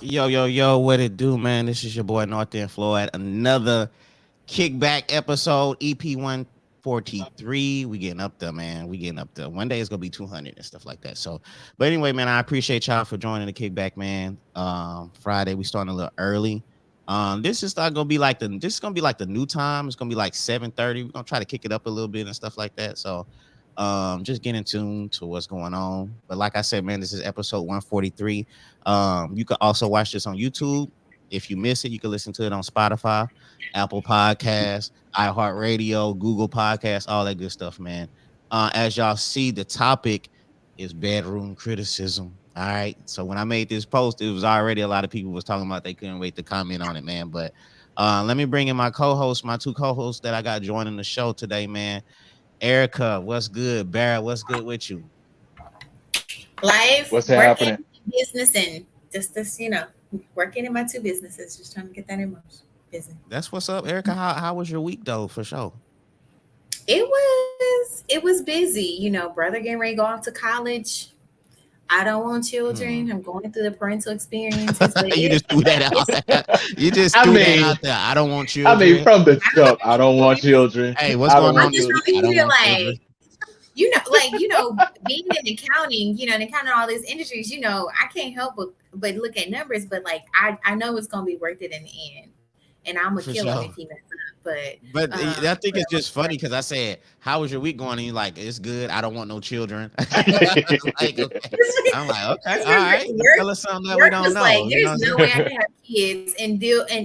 Yo, what it do, man? This is your boy North End Floyd. Another kickback episode, EP 143. We getting up there, man. We getting up there. One day it's gonna be 200 and stuff like that. So, but anyway, man, I appreciate y'all for joining the kickback, man. Friday, we starting a little early. This is not gonna be like the new time. It's gonna be like 7:30. We're gonna try to kick it up a little bit and stuff like that. So just get in tune to what's going on. But like I said, man, this is episode 143. You can also watch this on YouTube. If you miss it, you can listen to it on Spotify, Apple Podcasts, iHeartRadio, Google Podcasts, all that good stuff, man. As y'all see, the topic is bedroom criticism. All right. So when I made this post, it was already a lot of people was talking about they couldn't wait to comment on it, man. But let me bring in my co-hosts, my two co-hosts that I got joining the show today, man. Erica, what's good? Barrett, what's good with you? Life, What's working, happening? business, and just this, working in my two businesses, just trying to get that in motion. Busy. That's what's up, Erica. How was your week though, for sure? It was busy. Brother getting ready to go off to college. I don't want children. I'm going through the parental experiences. You just threw that out there. You just threw that out there. I don't want children. I mean, from the jump, I don't want children. Hey, what's going on? I just really feel like, being in accounting, in accounting all these industries, I can't help but look at numbers, but like I know it's gonna be worth it in the end, and I'm gonna kill him if he messes up. But I think it's just funny because I said, "How was your week going?" And you're like, "It's good. I don't want no children." Like, okay. I'm like, "Okay, all right. Tell us something that we don't know." Like, there's no way I can have kids and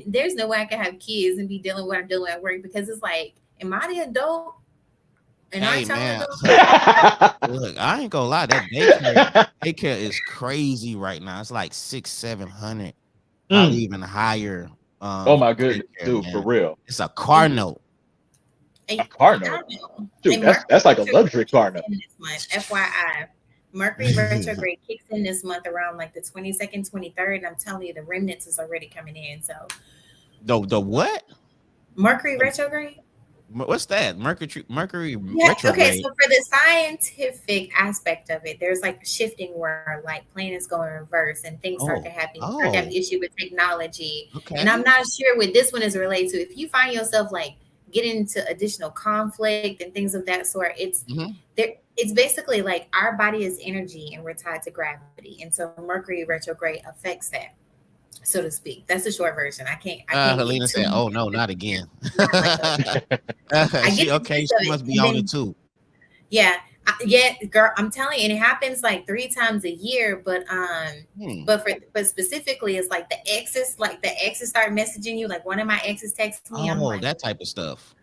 there's no way I can have kids and be dealing with what I'm dealing at work, because it's like, am I the adult? And hey man, look, I ain't gonna lie. That daycare is crazy right now. It's like 600-700, probably even higher. Oh my goodness, dude, man. For real. It's a car note. A car note? Dude, that's like a luxury car note. This month, FYI, Mercury retrograde kicks in this month around like the 22nd, 23rd. And I'm telling you, the remnants is already coming in. So the what? Mercury retrograde? What's that? Mercury retrograde. Okay, so for the scientific aspect of it, there's like shifting where like planets go in reverse and things start to happen. You start to have issue with technology. Okay. And I'm not sure what this one is related to. If you find yourself like getting into additional conflict and things of that sort, it's there. It's basically like our body is energy and we're tied to gravity. And so Mercury retrograde affects that, so to speak. That's the short version. I can't Helena said, "Oh no, not again." She must be on it too. Yeah, girl. I'm telling you, and it happens like 3 times a year. But but specifically, it's like the exes start messaging you. Like one of my exes texts me. I'm like, that type of stuff.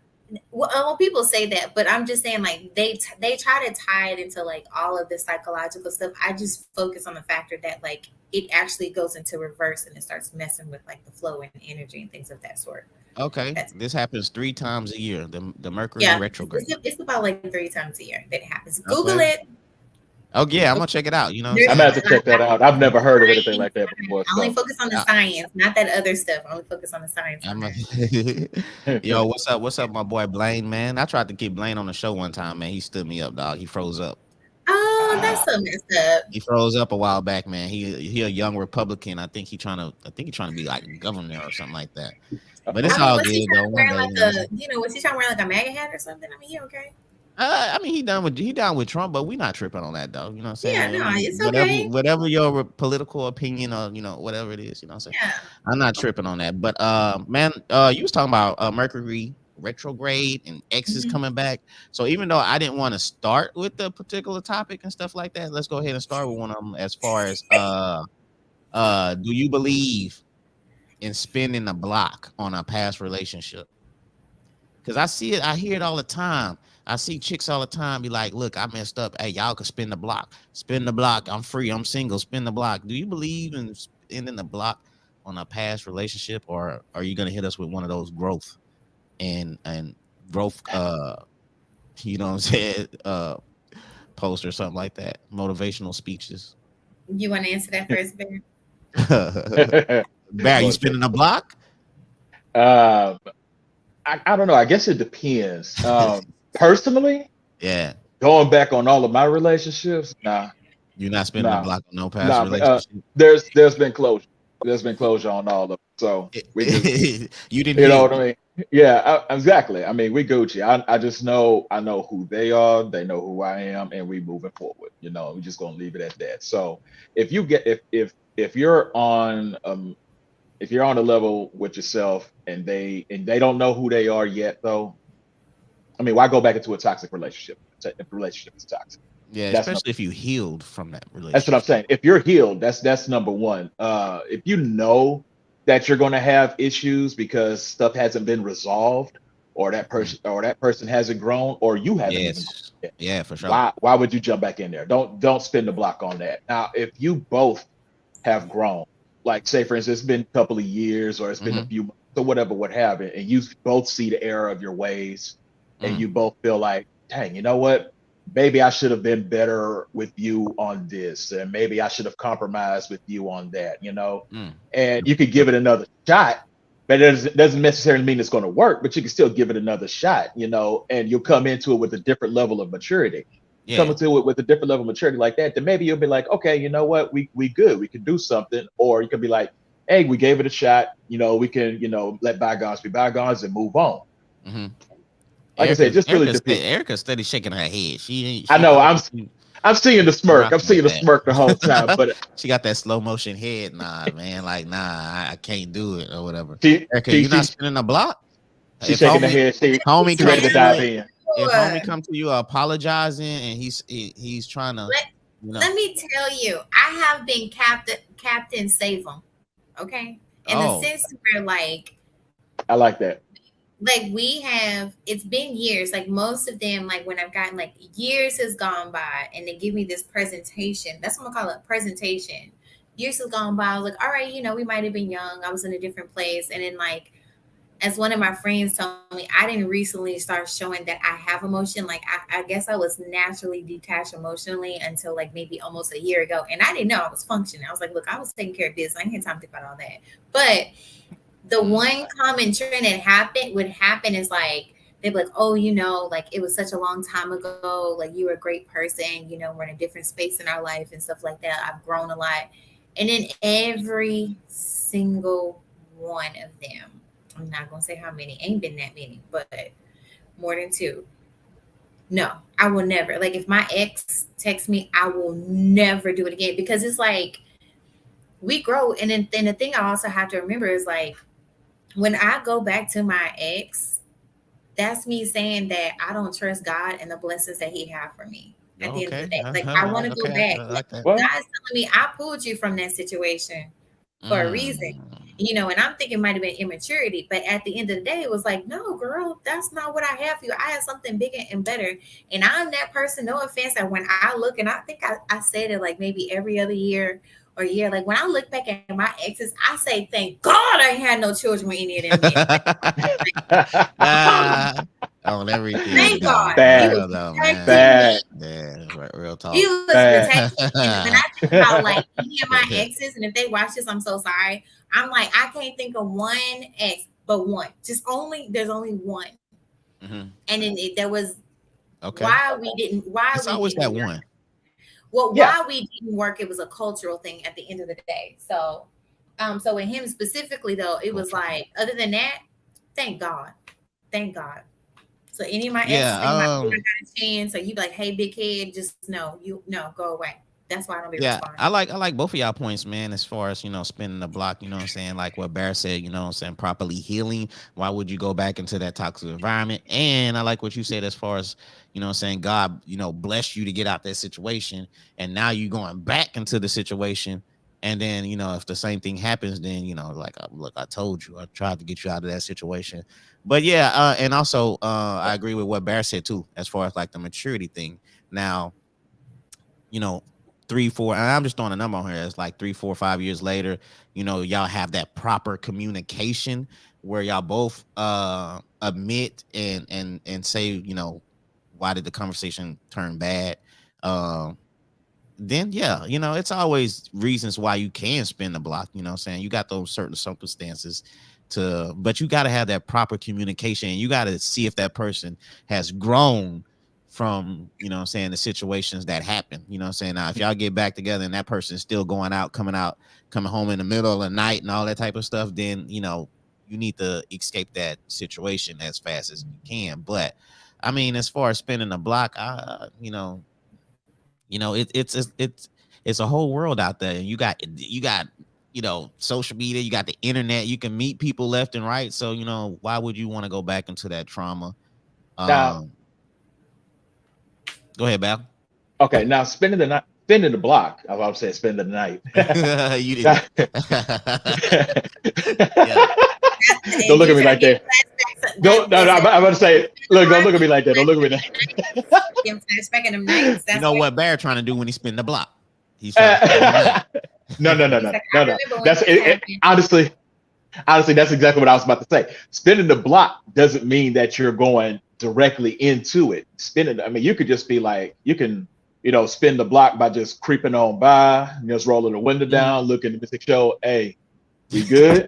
Well, people say that, but I'm just saying, like they try to tie it into like all of the psychological stuff. I just focus on the factor that like it actually goes into reverse and it starts messing with like the flow and energy and things of that sort. Okay, this happens 3 times a year. The Mercury retrograde. It's about like 3 times a year that it happens. Google it. Oh yeah, I'm gonna check it out. I'm gonna have to check that out. I've never heard of anything like that before. I only focus on the science, not that other stuff. I only focus on the science. Yo, what's up, my boy Blaine, man? I tried to get Blaine on the show one time, man. He stood me up, dog. He froze up. Oh, that's so messed up. He froze up a while back, man. He a young Republican. I think he trying to be like governor or something like that. But it's all good though. Was he trying to wear like a MAGA hat or something? I mean, he okay? I mean, he down with Trump, but we not tripping on that though. You know what I'm saying? Yeah, no, it's okay. Whatever your political opinion or whatever it is, you know what I'm saying? Yeah. I'm not tripping on that. But man, you was talking about Mercury retrograde and exes coming back. So even though I didn't want to start with the particular topic and stuff like that, let's go ahead and start with one of them. As far as do you believe in spinning the block on a past relationship? Because I hear it all the time. I see chicks all the time be like, "Look, I messed up. Hey, y'all can spin the block. Spin the block. I'm free. I'm single. Spin the block." Do you believe in spinning the block on a past relationship, or are you gonna hit us with one of those growth and growth you know what I'm saying, post or something like that, motivational speeches? You want to answer that first, Bear? Bear, you spinning the block? I don't know. I guess it depends. Personally, yeah. Going back on all of my relationships, nah. You're not spinning the block on no past relationship. There's been closure. there's been closure on all of them. So we just, you didn't you know what heal. I mean? Yeah, exactly. I mean, we Gucci. I just know, I know who they are. They know who I am, and we moving forward. You know, we're just gonna leave it at that. So if you get, if you're on, if you're on a level with yourself, and they don't know who they are yet, though, I mean, why go back into a toxic relationship? If the relationship is toxic, Yeah, that's especially if you healed from that that's what I'm relationship. saying. If you're healed, that's number one. If you know that you're going to have issues because stuff hasn't been resolved, Mm. or that person hasn't grown, or you haven't even grown Yes. yet, Yeah, for sure. why would you jump back in there? Don't spin the block on that. Now, if you both have grown, like say for instance, it's been a couple of years or it's been a Mm-hmm. few months or whatever, what have it, and you both see the error of your ways, and Mm. you both feel like, dang, you know what? Maybe I should have been better with you on this, and maybe I should have compromised with you on that, you know. Mm. And you could give it another shot, but it doesn't necessarily mean it's going to work, but you can still give it another shot, you know, and you'll come into it with a different level of maturity. You come Yeah. into it with a different level of maturity like that, then maybe you'll be like, okay, you know what, we good, we can do something. Or you can be like, hey, we gave it a shot, you know, we can, you know, let bygones be bygones and move on. Mm-hmm. Like I said, it just really depends. Erica's steady shaking her head. I She know know I'm seeing the she smirk. I'm rocking with seeing the smirk the whole time, that. but She got that slow motion head. Nah, man. Like, nah, I can't do it or whatever. she Erica, she you not she spinning the block? she's If shaking her head. homie She ready come to to you, dive in. if homie come to you apologizing and he's trying to, let, you know. let me tell you, I have been Captain Save 'em, okay? In the Oh, sense where I like that. we have, it's been years, like most of them, like when I've gotten, like years has gone by and they give me this presentation, that's what I'm gonna call it, presentation. Years has gone by, I was like, all right, we might have been young, I was in a different place, and then like, as one of my friends told me, I didn't recently start showing that I have emotion. Like I guess I was naturally detached emotionally until like maybe almost a year ago. And I didn't know I was functioning. I was like, look, I was taking care of this. I ain't had time to think about all that. But the one common trend that would happen is like they'd be like, oh, like it was such a long time ago. Like you were a great person. We're in a different space in our life and stuff like that. I've grown a lot. And then every single one of them, I'm not gonna say how many, ain't been that many, but more than two. No, I will never. Like if my ex texts me, I will never do it again because it's like we grow. And then the thing I also have to remember is like when I go back to my ex, that's me saying that I don't trust God and the blessings that He have for me at the end of the okay. day. Like I want to go Okay. back. I Like like that. Well, God's telling me I pulled you from that situation for a reason. Mm. And I'm thinking it might have been immaturity, but at the end of the day, it was like, no, girl, that's not what I have for you. I have something bigger and better. And I'm that person, no offense, that when I look, and I think I said it like maybe every other year or year, like when I look back at my exes, I say, thank God I ain't had no children with any of them men. Ah, on everything Thank though, God. for He bad, was real though, man. protecting me. bad, Yeah, real He talk. was bad. protecting me. And when I think about like any of my exes, and if they watch this, I'm so sorry. I'm like, I can't think of one ex, but one. There's only one. Mhm. And then there was Okay, why it's we always that didn't work. one. Well, Yeah, why we didn't work, it was a cultural thing at the end of the day. So in him specifically though, it was Culture. like, other than that, thank God. Thank God. So any of my exes think about, oh, I Yeah, got a chance, so you be like, hey, big head, just no, go away. That's why I don't be yeah, responding. I like both of y'all points, man. As far as spinning the block, you know what I'm saying. Like what Bear said, you know what I'm saying. Properly healing. Why would you go back into that toxic environment? And I like what you said as far as what I'm saying. God, bless you to get out that situation, and now you going back into the situation. And then if the same thing happens, then like look, I told you, I tried to get you out of that situation. But yeah, and also I agree with what Bear said too, as far as like the maturity thing. Now you know, 3, 4, and I'm just throwing a number on here. It's like 3, 4, 5 years later, y'all have that proper communication where y'all both admit and say, why did the conversation turn bad? Then yeah, it's always reasons why you can spin the block, what I'm saying. You got those certain circumstances but you got to have that proper communication and you got to see if that person has grown from, you know what I'm saying, the situations that happen. You know what I'm saying? Now, if y'all get back together and that person's still going out, coming home in the middle of the night and all that type of stuff, then, you know, you need to escape that situation as fast as you can. But I mean, as far as spinning the block, it's a whole world out there. And you got social media, you got the internet, you can meet people left and right. So, you know, why would you want to go back into that trauma? Now, Go ahead, Bal. okay, now spending the block. I was saying spending the night. You didn't. Yeah. Don't look at me like that. I'm about to say, look, don't look at me like that. Don't look at me like that. You know what Bear trying to do when he spin the block? He's no. That's it, honestly, that's exactly what I was about to say. Spinning the block doesn't mean that you're going directly into it. I mean, you could just be like, you can, spin the block by just creeping on by, just rolling the window down, looking at the music show. Hey, we good?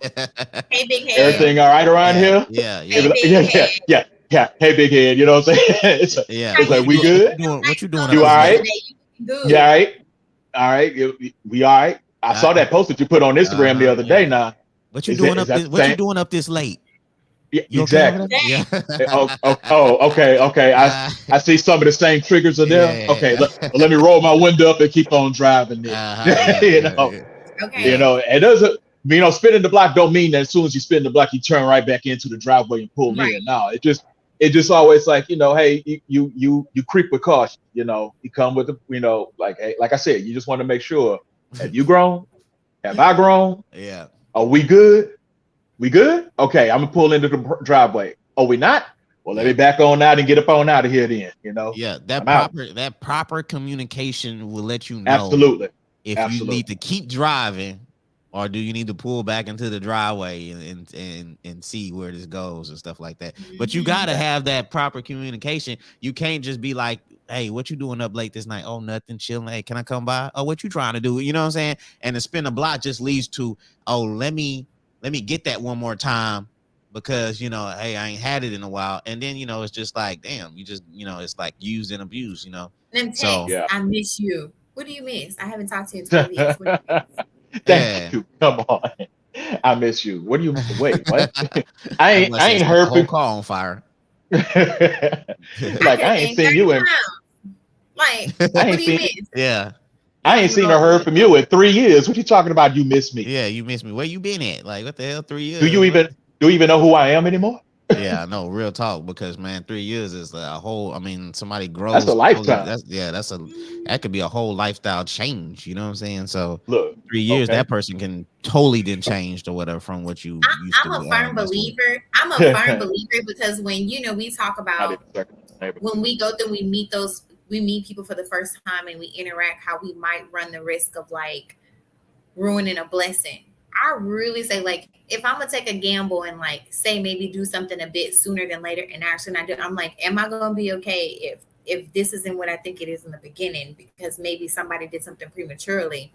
Hey, big head. Everything all right around here? Yeah. Yeah. Hey, big head. You know what I'm saying? It's like, we good? What you doing? You all right? Good. Yeah, all right. All right. We all right. I saw that post that you put on Instagram the other day. Now, what you doing up this late? Yeah, exactly. Yeah. Okay. I see some of the same triggers are there. Yeah. Okay, let me roll my window up and keep on driving. Okay. It doesn't. Spinning the block don't mean that as soon as you spin the block, you turn right back into the driveway and pull in. No, it just always like, hey, you creep with caution. You come with the, like I said, you just want to make sure. Have you grown? Have I grown? Yeah. Are we good? We good? Okay, I'm gonna pull into the driveway. Oh, we not? Well, let me back on out and get up on out of here then. Yeah, that proper communication will let you know absolutely if you need to keep driving or do you need to pull back into the driveway and see where this goes and stuff like that. But you gotta have that proper communication. You can't just be like, hey, what you doing up late this night? Oh, nothing, chilling. Hey, can I come by? Oh, what you trying to do? You know what I'm saying? And the spin the block just leads to, oh, let me get that one more time because, hey, I ain't had it in a while. And then, it's just like, damn, you just, it's like used and abused, Them so yeah. I miss you. What do you miss? I haven't talked to you in 12 years. What do you miss? Thank you. Come on. I miss you. What do you wait? What? I ain't heard whole call on fire. Like I ain't seen you in what do you miss? Yeah. I ain't seen or heard from you in 3 years. What you talking about? You miss me? Yeah, you miss me. Where you been at? Like, what the hell? 3 years? Do you even know who I am anymore? Yeah, I know. Real talk, because man, 3 years is a whole. I mean, somebody grows. That's a lifetime. That could be a whole lifestyle change. You know what I'm saying? So look, 3 years, that person can totally then changed or whatever from what you used to. I'm a firm believer. I'm a firm believer because when we talk about when we go through, we meet people for the first time and we interact, how we might run the risk of like ruining a blessing. I really say, like, if I'm gonna take a gamble and like say maybe do something a bit sooner than later and actually not do it, I'm like, am I gonna be okay if this isn't what I think it is in the beginning? Because maybe somebody did something prematurely,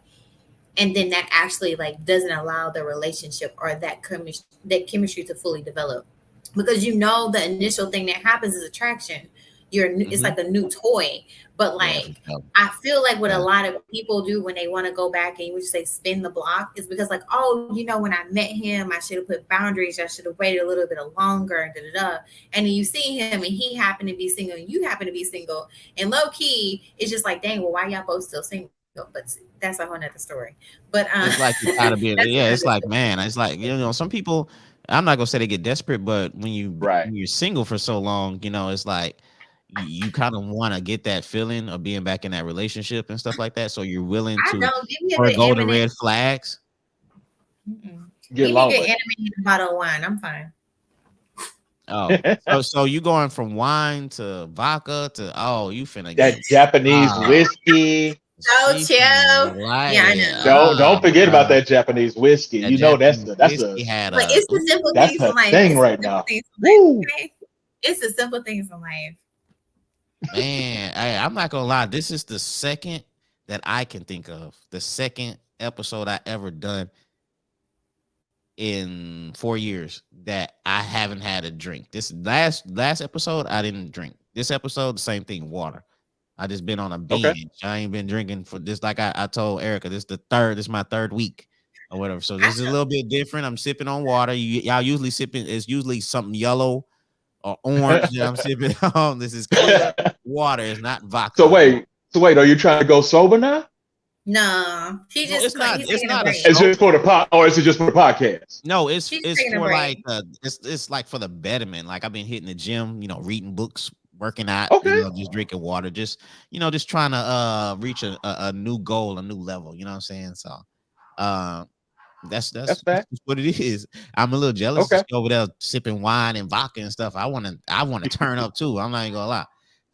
and then that actually like doesn't allow the relationship or that chemistry to fully develop. Because the initial thing that happens is attraction. It's like a new toy, but like I feel like what a lot of people do when they want to go back and you would say spin the block is because like, oh, when I met him, I should have put boundaries. I should have waited a little bit longer. And then you see him and he happened to be single and you happen to be single, and low key it's just like, dang, well, why y'all both still single? But that's a whole nother story. But it's like you gotta be it's like, man, it's like, some people, I'm not gonna say they get desperate, but when you're single for so long, it's like you kind of want to get that feeling of being back in that relationship and stuff like that. So you're willing to go to red flags. Give me a good anime and a bottle of wine. I'm fine. Oh, so you going from wine to vodka to you finna that Japanese whiskey. So chill. Yeah, I know. Don't forget about that Japanese whiskey. That's a it's the simple things in life. Thing right now. It's the simple things in life. Man, I'm not gonna lie. This is the second that I can think of. The second episode I ever done in 4 years that I haven't had a drink. This last episode, I didn't drink. this episode, the same thing, water. I just been on a Okay. binge. I ain't been drinking for this. Like I told Erica, this is my third week or whatever. So this is a little bit different. I'm sipping on water. Y'all usually sipping. It's usually something yellow or orange that I'm sipping on. This is clear water. It's not vodka. So wait, are you trying to go sober now? No, he's taking a break. It's just for the pod, or is it just for the podcast? No, it's for like it's like for the betterment. Like I've been hitting the gym, reading books, working out, just drinking water, just trying to reach a new goal, a new level. You know what I'm saying? So that's what it is. I'm a little jealous over there sipping wine and vodka and stuff. I want to turn up too. I'm not even gonna lie.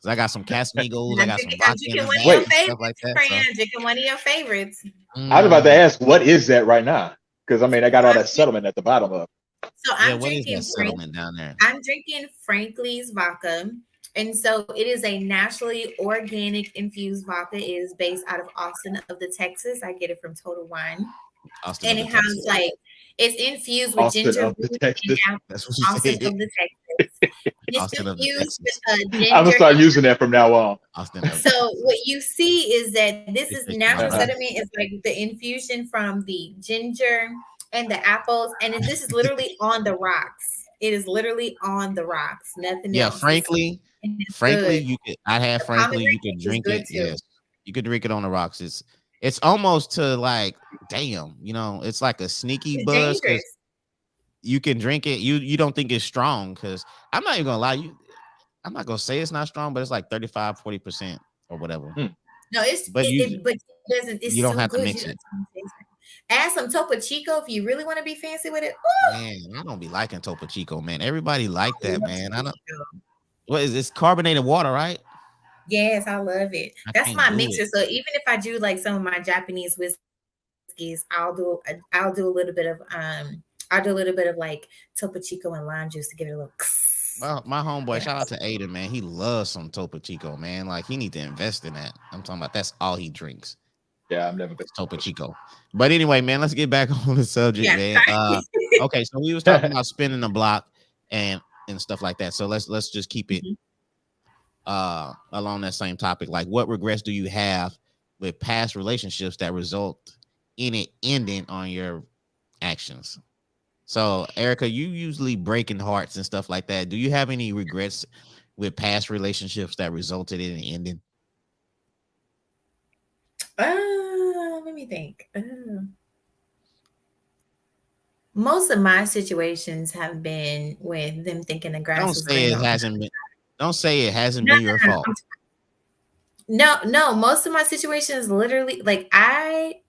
I got some Casamigos. I got some vodka in the bank and stuff like that. Drinking one of your favorites. I was about to ask, what is that right now? Because I mean, I got all that settlement at the bottom of. So I'm drinking settlement down there. I'm drinking Franklin's vodka, and so it is a naturally organic infused vodka. It is based out of Austin of the Texas. I get it from Total Wine, and it has it's infused with ginger root and apple. Austin of the Texas. It's infused with ginger. I'm gonna start using that from now on. So what you see is that this is natural sediment. It's like the infusion from the ginger and the apples, and this is literally on the rocks. It is literally on the rocks. Nothing else. Yeah, frankly, you could. I had frankly, you could drink it. Yes, you could drink it on the rocks. It's almost to like, damn, it's like a sneaky buzz. You can drink it. You don't think it's strong because I'm not even gonna lie. I'm not gonna say it's not strong, but it's like 35-40% or whatever. No, but it doesn't. It's you don't so have good. to mix it. Add some Topo Chico if you really want to be fancy with it. Ooh. Man, I don't be liking Topo Chico, man. Everybody like that, man. I don't. What is this? Carbonated water, right? Yes, I love it. That's my mixer. So even if I do like some of my Japanese whiskeys, I'll do a little bit of like Topo Chico and lime juice to give it a little. Well, my homeboy, shout out to Aiden, man. He loves some Topo Chico, man. Like he need to invest in that. I'm talking about that's all he drinks. Yeah, I've never been Topo Chico. But anyway, man, let's get back on the subject, man. Okay, so we was talking about spinning the block and stuff like that. So let's just keep it along that same topic. Like, what regrets do you have with past relationships that result in it ending on your actions? So, Erica, you usually breaking hearts and stuff like that. Do you have any regrets with past relationships that resulted in an ending? Let me think. Most of my situations have been with them thinking the grass was green. Don't say it hasn't been your fault. No. Most of my situations, literally, like I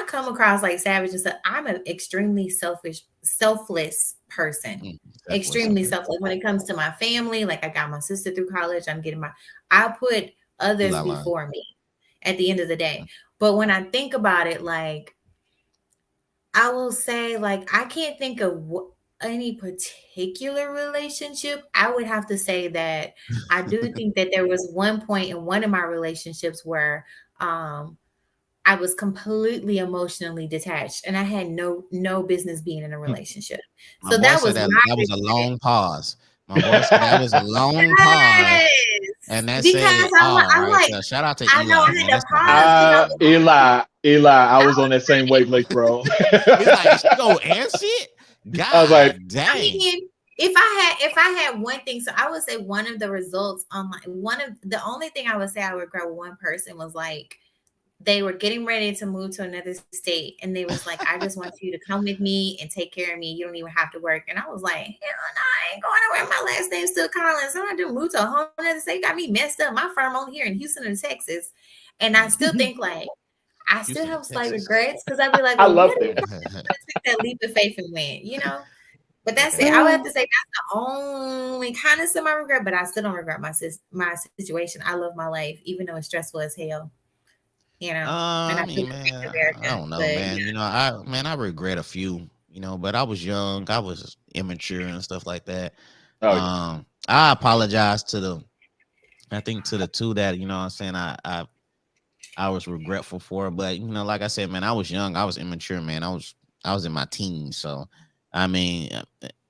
come across like savage and stuff. I'm an extremely selfless person. Extremely selfless when it comes to my family. Like I got my sister through college. I put others before me at the end of the day. But when I think about it, like I will say, like I can't think of any particular relationship. I would have to say that I do think that there was one point in one of my relationships where I was completely emotionally detached and I had no business being in a relationship. So that was a long pause. My boy said that was a long pause. And that's because I'm like, shout out to I Eli. know I had to pause. Eli, I was on that same wavelength, bro. He's like, she go and shit. God, I was like, dang. I mean, if I had one thing, so I would say one of the results on the only thing I would say I regret with one person was like they were getting ready to move to another state and they was like, I just want you to come with me and take care of me. You don't even have to work. And I was like, hell no, I ain't going nowhere. My last name's still Collins. I'm not doing move to a whole other state. Got me messed up. My firm on here in Houston, Texas. And I still think like I still have slight regrets because I'd be like, well, I love it. Took that leap of faith and went, But that's it. I would have to say that's the only kind of semi-regret, but I still don't regret my situation. I love my life, even though it's stressful as hell. I don't know, man. I regret a few, but I was young, I was immature and stuff like that. I apologize to the two that, I'm saying I was regretful for, but like I said, man, I was young, I was immature, man. I was in my teens, so I mean,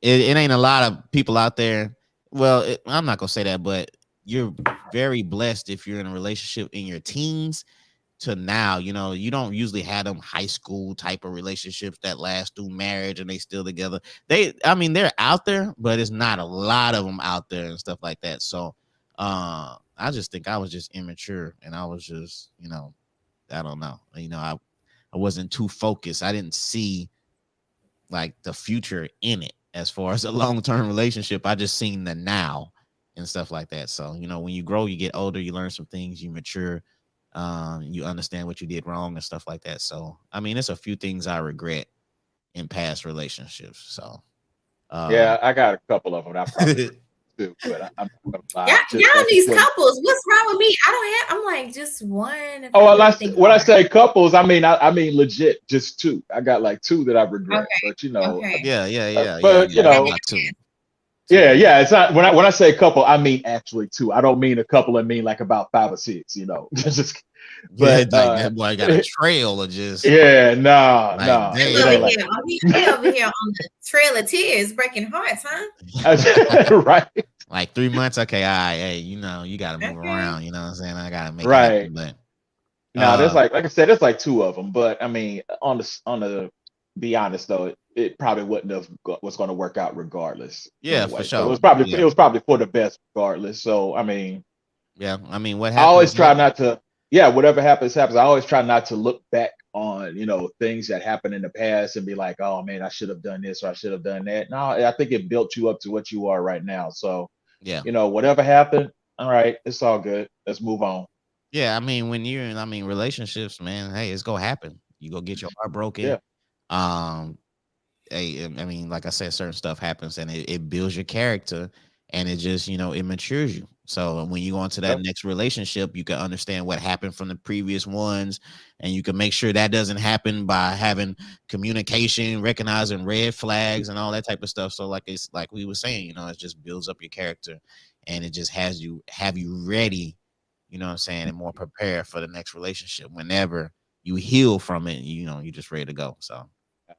it ain't a lot of people out there. Well, I'm not gonna say that, but you're very blessed if you're in a relationship in your teens to now. You know, you don't usually have them high school type of relationships that last through marriage and they still together. I mean, they're out there, but it's not a lot of them out there and stuff like that. So, I just think I was just immature and I was just, I don't know. I wasn't too focused. I didn't see like the future in it as far as a long-term relationship. I just seen the now and stuff like that. So, when you grow, you get older, you learn some things, you mature, you understand what you did wrong and stuff like that. So, I mean, it's a few things I regret in past relationships. So, yeah, I got a couple of them. I probably do, but I'm not gonna lie. Y'all these couples, what's wrong with me? I don't have. I'm like just one. Oh, when I say couples, I mean legit just two. I got like two that I regret, but Okay. Yeah. But too. Yeah. It's not when I say couple, I mean actually two. I don't mean a couple. I mean like about 5 or 6. Just, but like that boy got a trail of just no. He over here on the trail of tears, breaking hearts, huh? Right. Like 3 months. Okay, all right. Hey, you got to move around. You know what I'm saying? I got to make it right. happen, but no, there's like I said, there's like 2 of them. But I mean, on the be honest though, it probably wouldn't have was going to work out regardless. Yeah, anyway. for sure. So it was probably for the best regardless. So I mean, yeah. I mean, what I happens? always try not to. Yeah, whatever happens. I always try not to look back on things that happened in the past and be like, oh man, I should have done this or I should have done that. No, I think it built you up to what you are right now. So yeah, whatever happened, all right, it's all good. Let's move on. Yeah, I mean, when you're in, relationships, man, hey, it's gonna happen. You go get your heart broken. Yeah. Hey, I mean, like I said, certain stuff happens and it builds your character and it just, it matures you. So when you go into that next relationship, you can understand what happened from the previous ones and you can make sure that doesn't happen by having communication, recognizing red flags and all that type of stuff. So like we were saying, it just builds up your character and it just have you ready, you know what I'm saying, and more prepared for the next relationship. Whenever you heal from it, you're just ready to go. So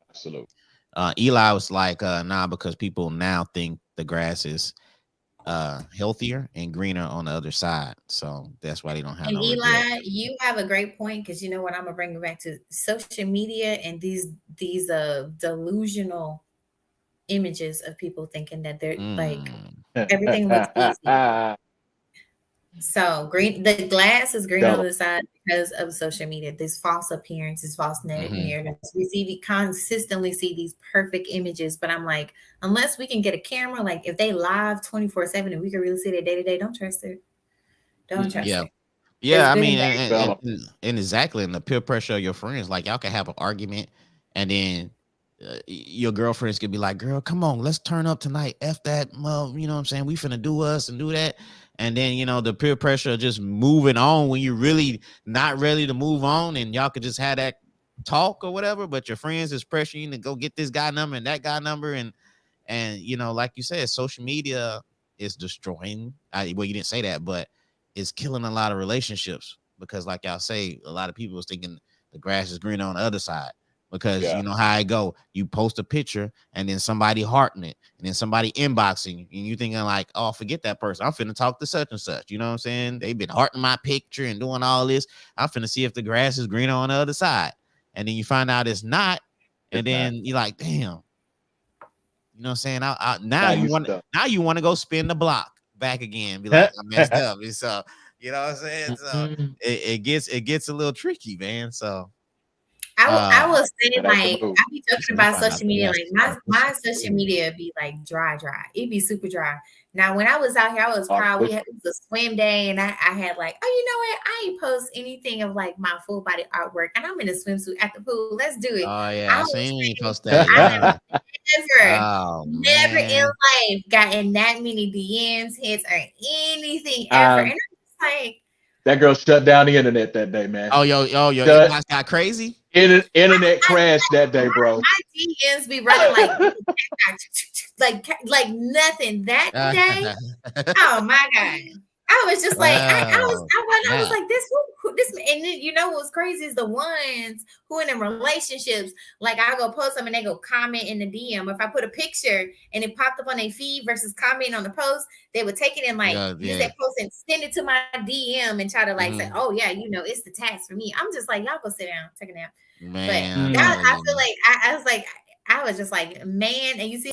absolutely. Eli was like, nah, because people now think the grass is healthier and greener on the other side. So that's why they don't have and no Eli, regret. you have a great point because you know what, I'm gonna bring it back to social media and these delusional images of people thinking that they're like everything looks easy. So the glass is green on the side because of social media. This false appearances, false narratives. We consistently see these perfect images, but I'm like, unless we can get a camera, like if they live 24/7 and we can really see their day to day, don't trust it. Don't trust it. Yeah, I mean, and exactly, and the peer pressure of your friends, like y'all can have an argument, and then your girlfriends could be like, "Girl, come on, let's turn up tonight. F that, well, you know what I'm saying? We finna do us and do that." And then the peer pressure of just moving on when you're really not ready to move on, and y'all could just have that talk or whatever. But your friends is pressuring you to go get this guy number and that guy number, and like you said, social media is destroying. Well, you didn't say that, but it's killing a lot of relationships because, like y'all say, a lot of people is thinking the grass is greener on the other side. Because you know how I go, you post a picture and then somebody hearting it and then somebody inboxing and you thinking like, oh, forget that person. I'm finna talk to such and such. You know what I'm saying? They've been hearting my picture and doing all this. I'm finna see if the grass is greener on the other side. And then you find out it's not. And then you're like, damn. You know what I'm saying? Now you want to go spin the block back again. Be like, I messed up. And so, you know what I'm saying? So it gets a little tricky, man. So I will say, like, I be talking about social media, like my social media be like dry. It'd be super dry. Now, when I was out here, I was proud. It was a swim day, and I had like, oh, you know what? I ain't post anything of like my full body artwork, and I'm in a swimsuit at the pool. Let's do it. Oh yeah, I seen you post that. Yeah. Never in life gotten that many DMs, hits, or anything ever. And I'm just like, that girl shut down the internet that day, man. Oh, your inbox got crazy. Internet crashed that day, bro. My DMs be running like nothing that day. Oh my god! I was just like, I was yeah. like, this, and then, you know what's crazy is the ones who in relationships. Like I go post them and they go comment in the DM. If I put a picture and it popped up on their feed versus comment on the post, they would take it and like use that post and send it to my DM and try to like say, oh yeah, you know, it's the tax for me. I'm just like, y'all go sit down, take a nap. Man, but I feel like I was like. I was just like, man, and you see,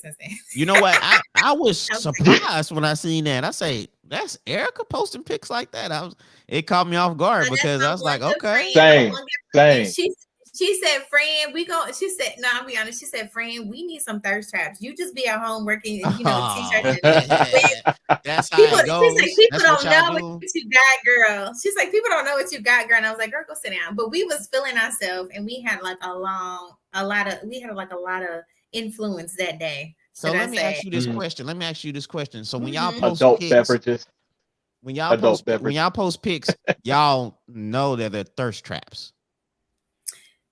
you know what? I was surprised when I seen that. I say, that's Erica posting pics like that. It caught me off guard because I was like, okay, same. She said, friend, she said, no, I'll be honest. She said, friend, we need some thirst traps. You just be at home working, you know, t-shirts. That's how people, it goes. She's like, people don't know what you got, girl. She's like, people don't know what you got, girl. And I was like, girl, go sit down. But we was feeling ourselves, and we had like a lot of influence that day. So let me ask you this question. So when y'all post adult pics, beverages, when y'all post pics, y'all know that they're thirst traps.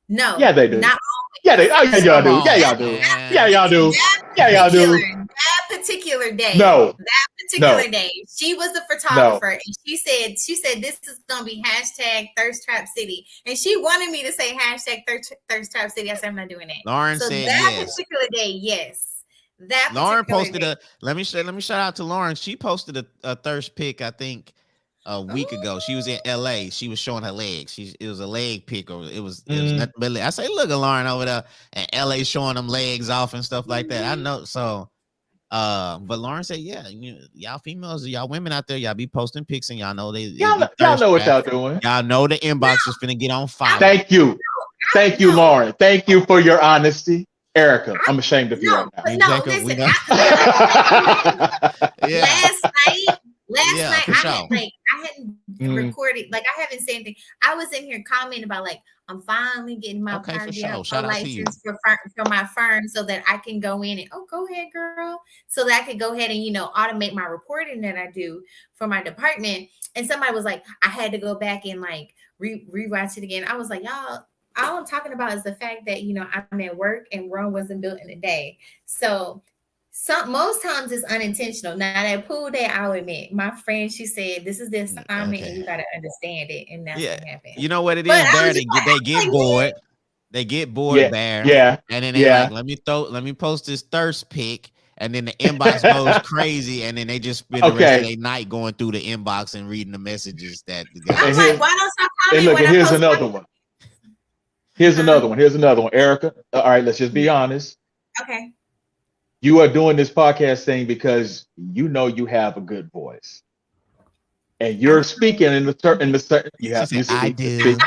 No. Yeah, they do. Not yeah, they. Oh, yeah, y'all do. Yeah, y'all do. Yeah, y'all do. Yeah, y'all do. That particular day. No. That particular day. She was the photographer, and she said this is gonna be hashtag Thirst Trap City, and she wanted me to say hashtag Thirst Trap City. I said I'm not doing that. Lauren said that particular day, yes. That Lauren posted day. Let me shout out to Lauren. She posted a thirst pic, I think, a week ago. She was in LA. She was showing her legs. It was a leg pic, or it was nothing but I say, look at Lauren over there in LA showing them legs off and stuff like that. I know. So but Lauren said, yeah, y'all females, y'all women out there, y'all be posting pics and y'all know y'all know what y'all doing. Y'all know the inbox is finna get on fire. Thank you. Thank you, Lauren. Thank you for your honesty. Erica, I'm ashamed of you right now. Listen, yeah. Last night I hadn't recorded, like I haven't said anything. I was in here commenting about like I'm finally getting my license for my firm so that I can go in and go ahead, girl. So that I could go ahead and automate my reporting that I do for my department. And somebody was like, I had to go back and like rewatch it again. I was like, y'all, all I'm talking about is the fact that I'm at work and Rome wasn't built in a day. So most times it's unintentional. Now that pool day, I'll admit, my friend, she said, this is the assignment and you got to understand it. And that's what happened. You know what it is, Bear? They get bored. They get bored, Bear. Yeah. And then they like, let me post this thirst pic. And then the inbox goes crazy. And then they just spend the rest of their night going through the inbox and reading the messages that the guys. I'm like, why don't stop commenting? Look, here's another one. Here's another one. Erica, all right, let's just be honest. Okay. You are doing this podcast thing because you know you have a good voice, and you're speaking in a certain. I do.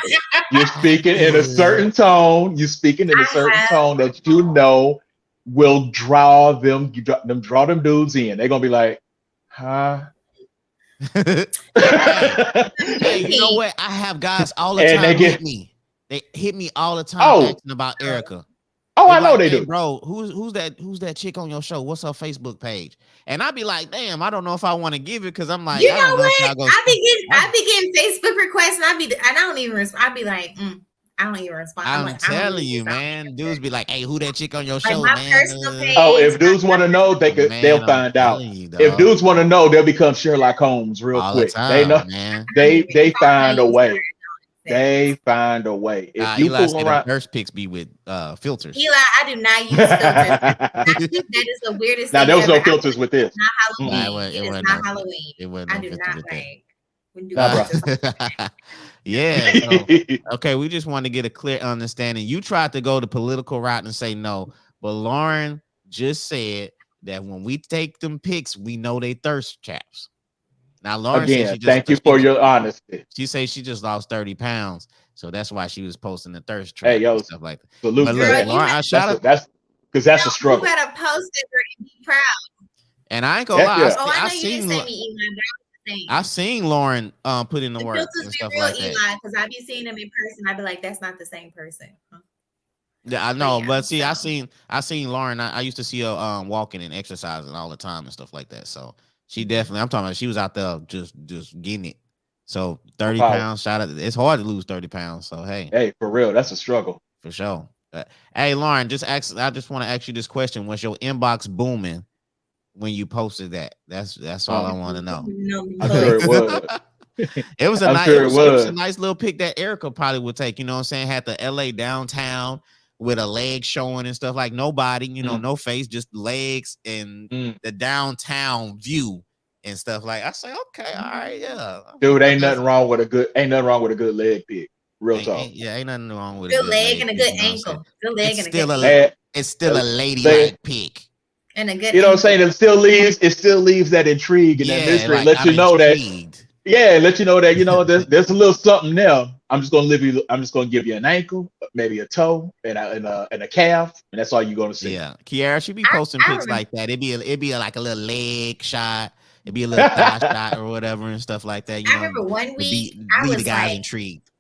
You're speaking in a certain tone. You're speaking in a certain tone that you know will draw them dudes in. They're gonna be like, huh? Hey, you know what? I have guys all the time hit me. They hit me all the time asking about Erica. Oh, I know they do. Bro, who's that chick on your show? What's her Facebook page? And I'd be like, damn, I don't know if I want to give it because I'm like, you know what? I be getting Facebook requests and I don't even respond. I'd be like, I don't even respond. I'm telling you, man. Dudes be like, hey, who that chick on your show, man? If dudes want to know, they'll find out. If dudes want to know, they'll become Sherlock Holmes real quick. They know, man. They find a way. They find a way. If you pull around, first pics be with filters. Eli, I do not use filters. That is the weirdest thing. Now there was no filters with this. Not Halloween. It is not Halloween. I do not like. Yeah. So, okay, we just want to get a clear understanding. You tried to go the political route and say no, but Lauren just said that when we take them pics, we know they thirst traps. Now, Lauren, again, thank you for your honesty. She says she just lost 30 pounds, so that's why she was posting the thirst trap and stuff like that. Salute. But look, Lauren, I shout out. That's because that's a struggle. You gotta post it and be proud. And I ain't gonna lie. I seen Lauren put in the work and stuff like that. Because I be seeing them in person. I be like, that's not the same person. Huh? Yeah, I know, but see, I seen Lauren. I used to see her walking and exercising all the time and stuff like that. So. She definitely, I'm talking about, she was out there just getting it. So 30 pounds, shout out. It's hard to lose 30 pounds. So, hey, for real, that's a struggle. For sure. Hey, Lauren, I just want to ask you this question. Was your inbox booming when you posted that. That's all I want to know. I'm sure it was. It was a I'm nice. sure It was a nice little pic that Erica probably would take. You know what I'm saying? Had the LA downtown with a leg showing and stuff, like nobody. You know, no face, just legs and the downtown view and stuff. Like I say, okay, all right, yeah. Dude, ain't nothing wrong with a good leg pic. Real talk. Ain't nothing wrong with good a good leg and a good pic, ankle. Good leg it's and a still good it's still a ladylike pic. And a good, you know what I'm saying? It still leaves that intrigue and that mystery. Like, Let you know intrigued. that. Yeah, let you know that there's a little something there. I'm just gonna give you an ankle, maybe a toe, and a calf, and that's all you're gonna see. Yeah, Kiara, she be posting pics like that. It'd be like a little leg shot. It'd be a little thigh shot or whatever and stuff like that. You know, remember one week leave the guys intrigued.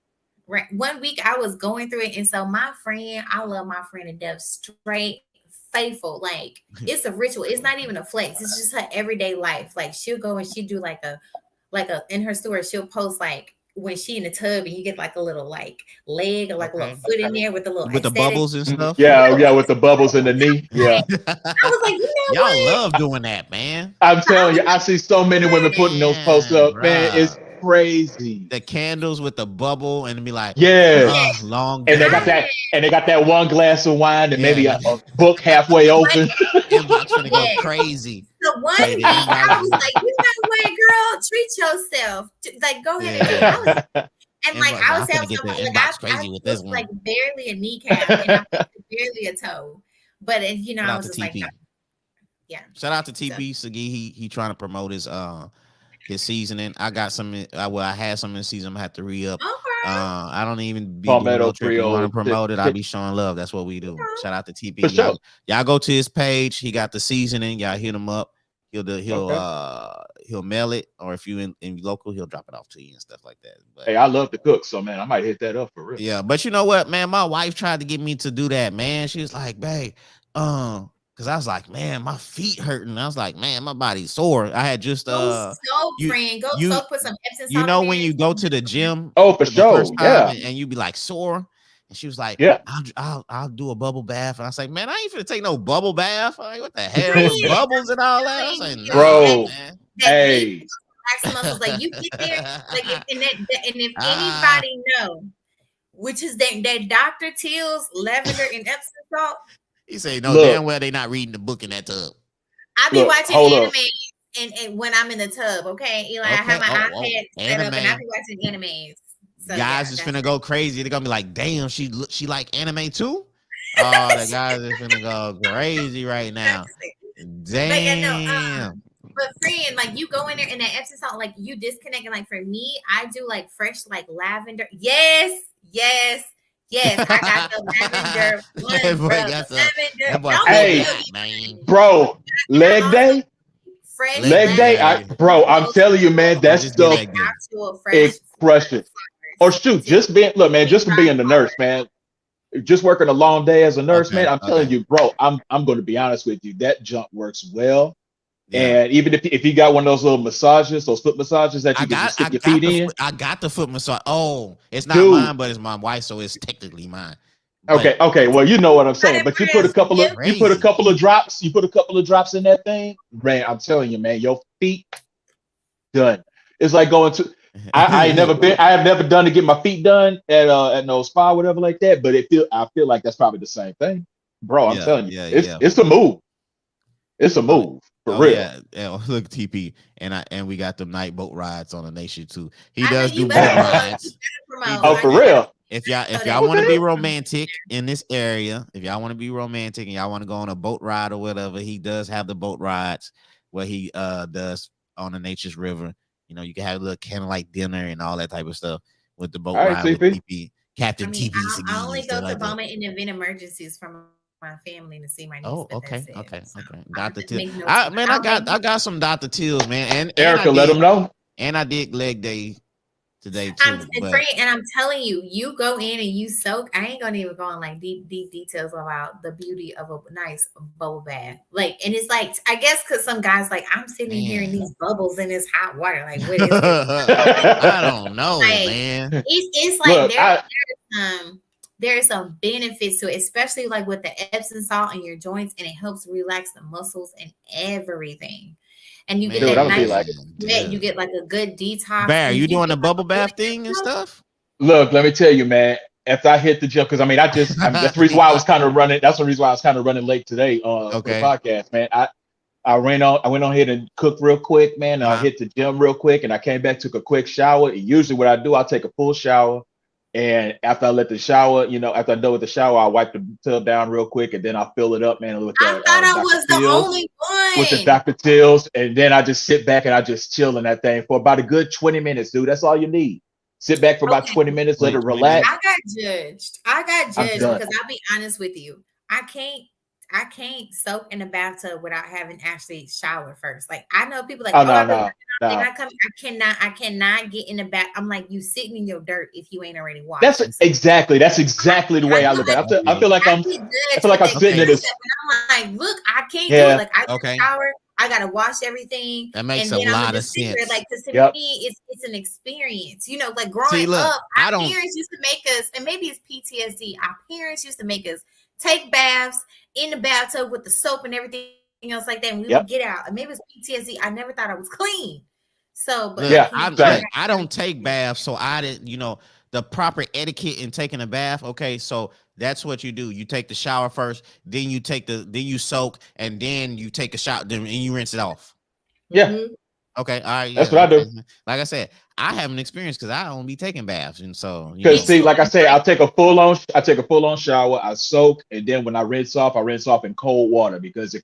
Right, 1 week I was going through it, and so my friend, I love my friend to death, straight faithful. Like it's a ritual. It's not even a flex. It's just her everyday life. Like she'll go and she do like a in her story. She'll post like when she in the tub and you get like a little like leg or like a little foot in there with the little the bubbles and stuff. Yeah, with the bubbles in the knee. Yeah, I was like, y'all love doing that, man. I'm telling you, I see so many women putting those posts up. Man, it's crazy. The candles with the bubble and be like, long. And they got that one glass of wine and maybe a book halfway open. Inbox gonna go crazy. The one thing I was like, you know what, girl, treat yourself. Like, go ahead and do it. And like I was telling someone, like I with this one. Like barely a kneecap and barely a toe. But I was just like, yeah. Shout out to TP Sagi. He trying to promote his seasoning. I got some. I had some in the season. I'm gonna have to re-up. Okay. I don't even be Palmetto Creole. Want to promote it? I be showing love. That's what we do. Shout out to TP. Y'all go to his page. He got the seasoning. Y'all hit him up. He'll mail it, or if you in local, he'll drop it off to you and stuff like that. But, hey, I love to cook, so man, I might hit that up for real. Yeah, but you know what, man? My wife tried to get me to do that, man. She was like, babe, because I was like, man, my feet hurting. I was like, man, my body's sore. I had just friend, go put some Epsom salt. You know when you go to the gym, for sure, and you be like sore. And she was like, yeah, I'll do a bubble bath. And I was like, man, I ain't finna take no bubble bath. Like, what the hell? Bubbles and all that? I was like, bro, man. Hey. Muscles, like you get there, like and if anybody know, which is that Dr. Teal's lavender and Epsom salt. He say, no, damn well they not reading the book in that tub. I be watching anime and when I'm in the tub, okay? Eli, I have my iPad set up and I be watching animes. So, guys is finna go crazy. They're gonna be like, damn, she like anime too? Oh, the guys are finna go crazy right now. Damn. But friend, like you go in there and that Epsom salt, like you disconnect. And like for me, I do like fresh, like lavender. Yes. I got the lavender. Hey, bro, leg day. Fresh leg day. I'm telling you, man, that stuff is crushing. Or shoot, just for being the nurse, man. Just working a long day as a nurse, man. I'm telling you, bro. I'm going to be honest with you. That jump works well. Yeah. And even if you got one of those little massages, those foot massages that you can stick your feet in. I got the foot massage. Oh, it's not mine, but it's my wife, so it's technically mine. But, okay. Well, you know what I'm saying. But you put a couple of drops in that thing, man. I'm telling you, man, your feet done. It's like going to. I have never done to get my feet done at no spa, whatever like that. But I feel like that's probably the same thing, bro. I'm telling you, it's a move. It's a move. For real. Yeah. Look, TP, and we got them night boat rides on the nation too. He does do boat rides. For real. If y'all want to be romantic in this area, if y'all want to be romantic and y'all want to go on a boat ride or whatever, he does have the boat rides where he does on the Nature's River. You know, you can have a little candlelight dinner and all that type of stuff with the boat ride with TP. Captain TP. I only go to Bowman in event emergencies from my family to see my niece. Oh, okay. Dr. Till. I got some Dr. Tills, man. And Erica, let them know. And I did leg day today too. And I'm telling you, you go in and you soak. I ain't gonna even go on like deep details about the beauty of a nice bubble bath. Like, and it's like, I guess because some guys like, I'm sitting here in these bubbles in this hot water. Like, what is it? I don't know, man. It's like there's there are some benefits to it, especially like with the Epsom salt in your joints, and it helps relax the muscles and everything. And you get Dude, that I'm gonna be nice like, sweat, you get like a good detox, Bear, and you you doing get the like bubble a good bath thing and stuff? look, let me tell you, man. After I hit the gym, because I mean, that's the reason why I was kind of running. That's the reason why I was kind of running late today, for the Okay. podcast, man. I went on here and cooked real quick, man. And I hit the gym real quick, and I came back, took a quick shower. And usually, what I do, I'll take a full shower, and after I let the shower, after I'm done with the shower, I wipe the tub down real quick, and then I fill it up, man, with I that thought I Dr. was the Teal's, only with the one. Dr. Teal's, and then I just sit back and I just chill in that thing for about a good 20 minutes, dude. That's all you need. Sit back for about Okay. 20 minutes, let it 20 minutes. relax. I got I'm judged done. because I'll be honest with you. I can't soak in the bathtub without having actually showered first. Like I know people like, Oh oh, I've been no, then no. I come. I cannot get in the bath. I'm like, you sitting in your dirt if you ain't already That's washed. And so exactly the way I I know look at it. that I feel like I I'm get I judged feel like with I'm that sitting in crazy this. stuff, and I'm like, look, I can't do it. Yeah. Like I gotta Okay. shower, I gotta wash everything, That makes and a then I'm lot gonna of just sit there. sense. Like, because to Yep. me, it's an experience. You know, like See, growing look, up, I our don't. parents used to make us, and maybe it's PTSD. Our parents used to make us take baths in the bathtub with the soap and everything else like that, and we would Yep. get out. And maybe it's PTSD. I never thought I was clean. So, but Look, Yeah. again, Same. I don't take baths, so I didn't. The proper etiquette in taking a bath. Okay, so that's what you do. You take the shower first, then you soak, and then you take a shower, then and you rinse it off. Yeah. Mhm. Okay, all right, That's yeah. what I do. Okay. Like I said, I haven't experienced because I don't be taking baths, and so Because Me see, too. like I say, I take a full on shower, I soak, and then when I rinse off in cold water because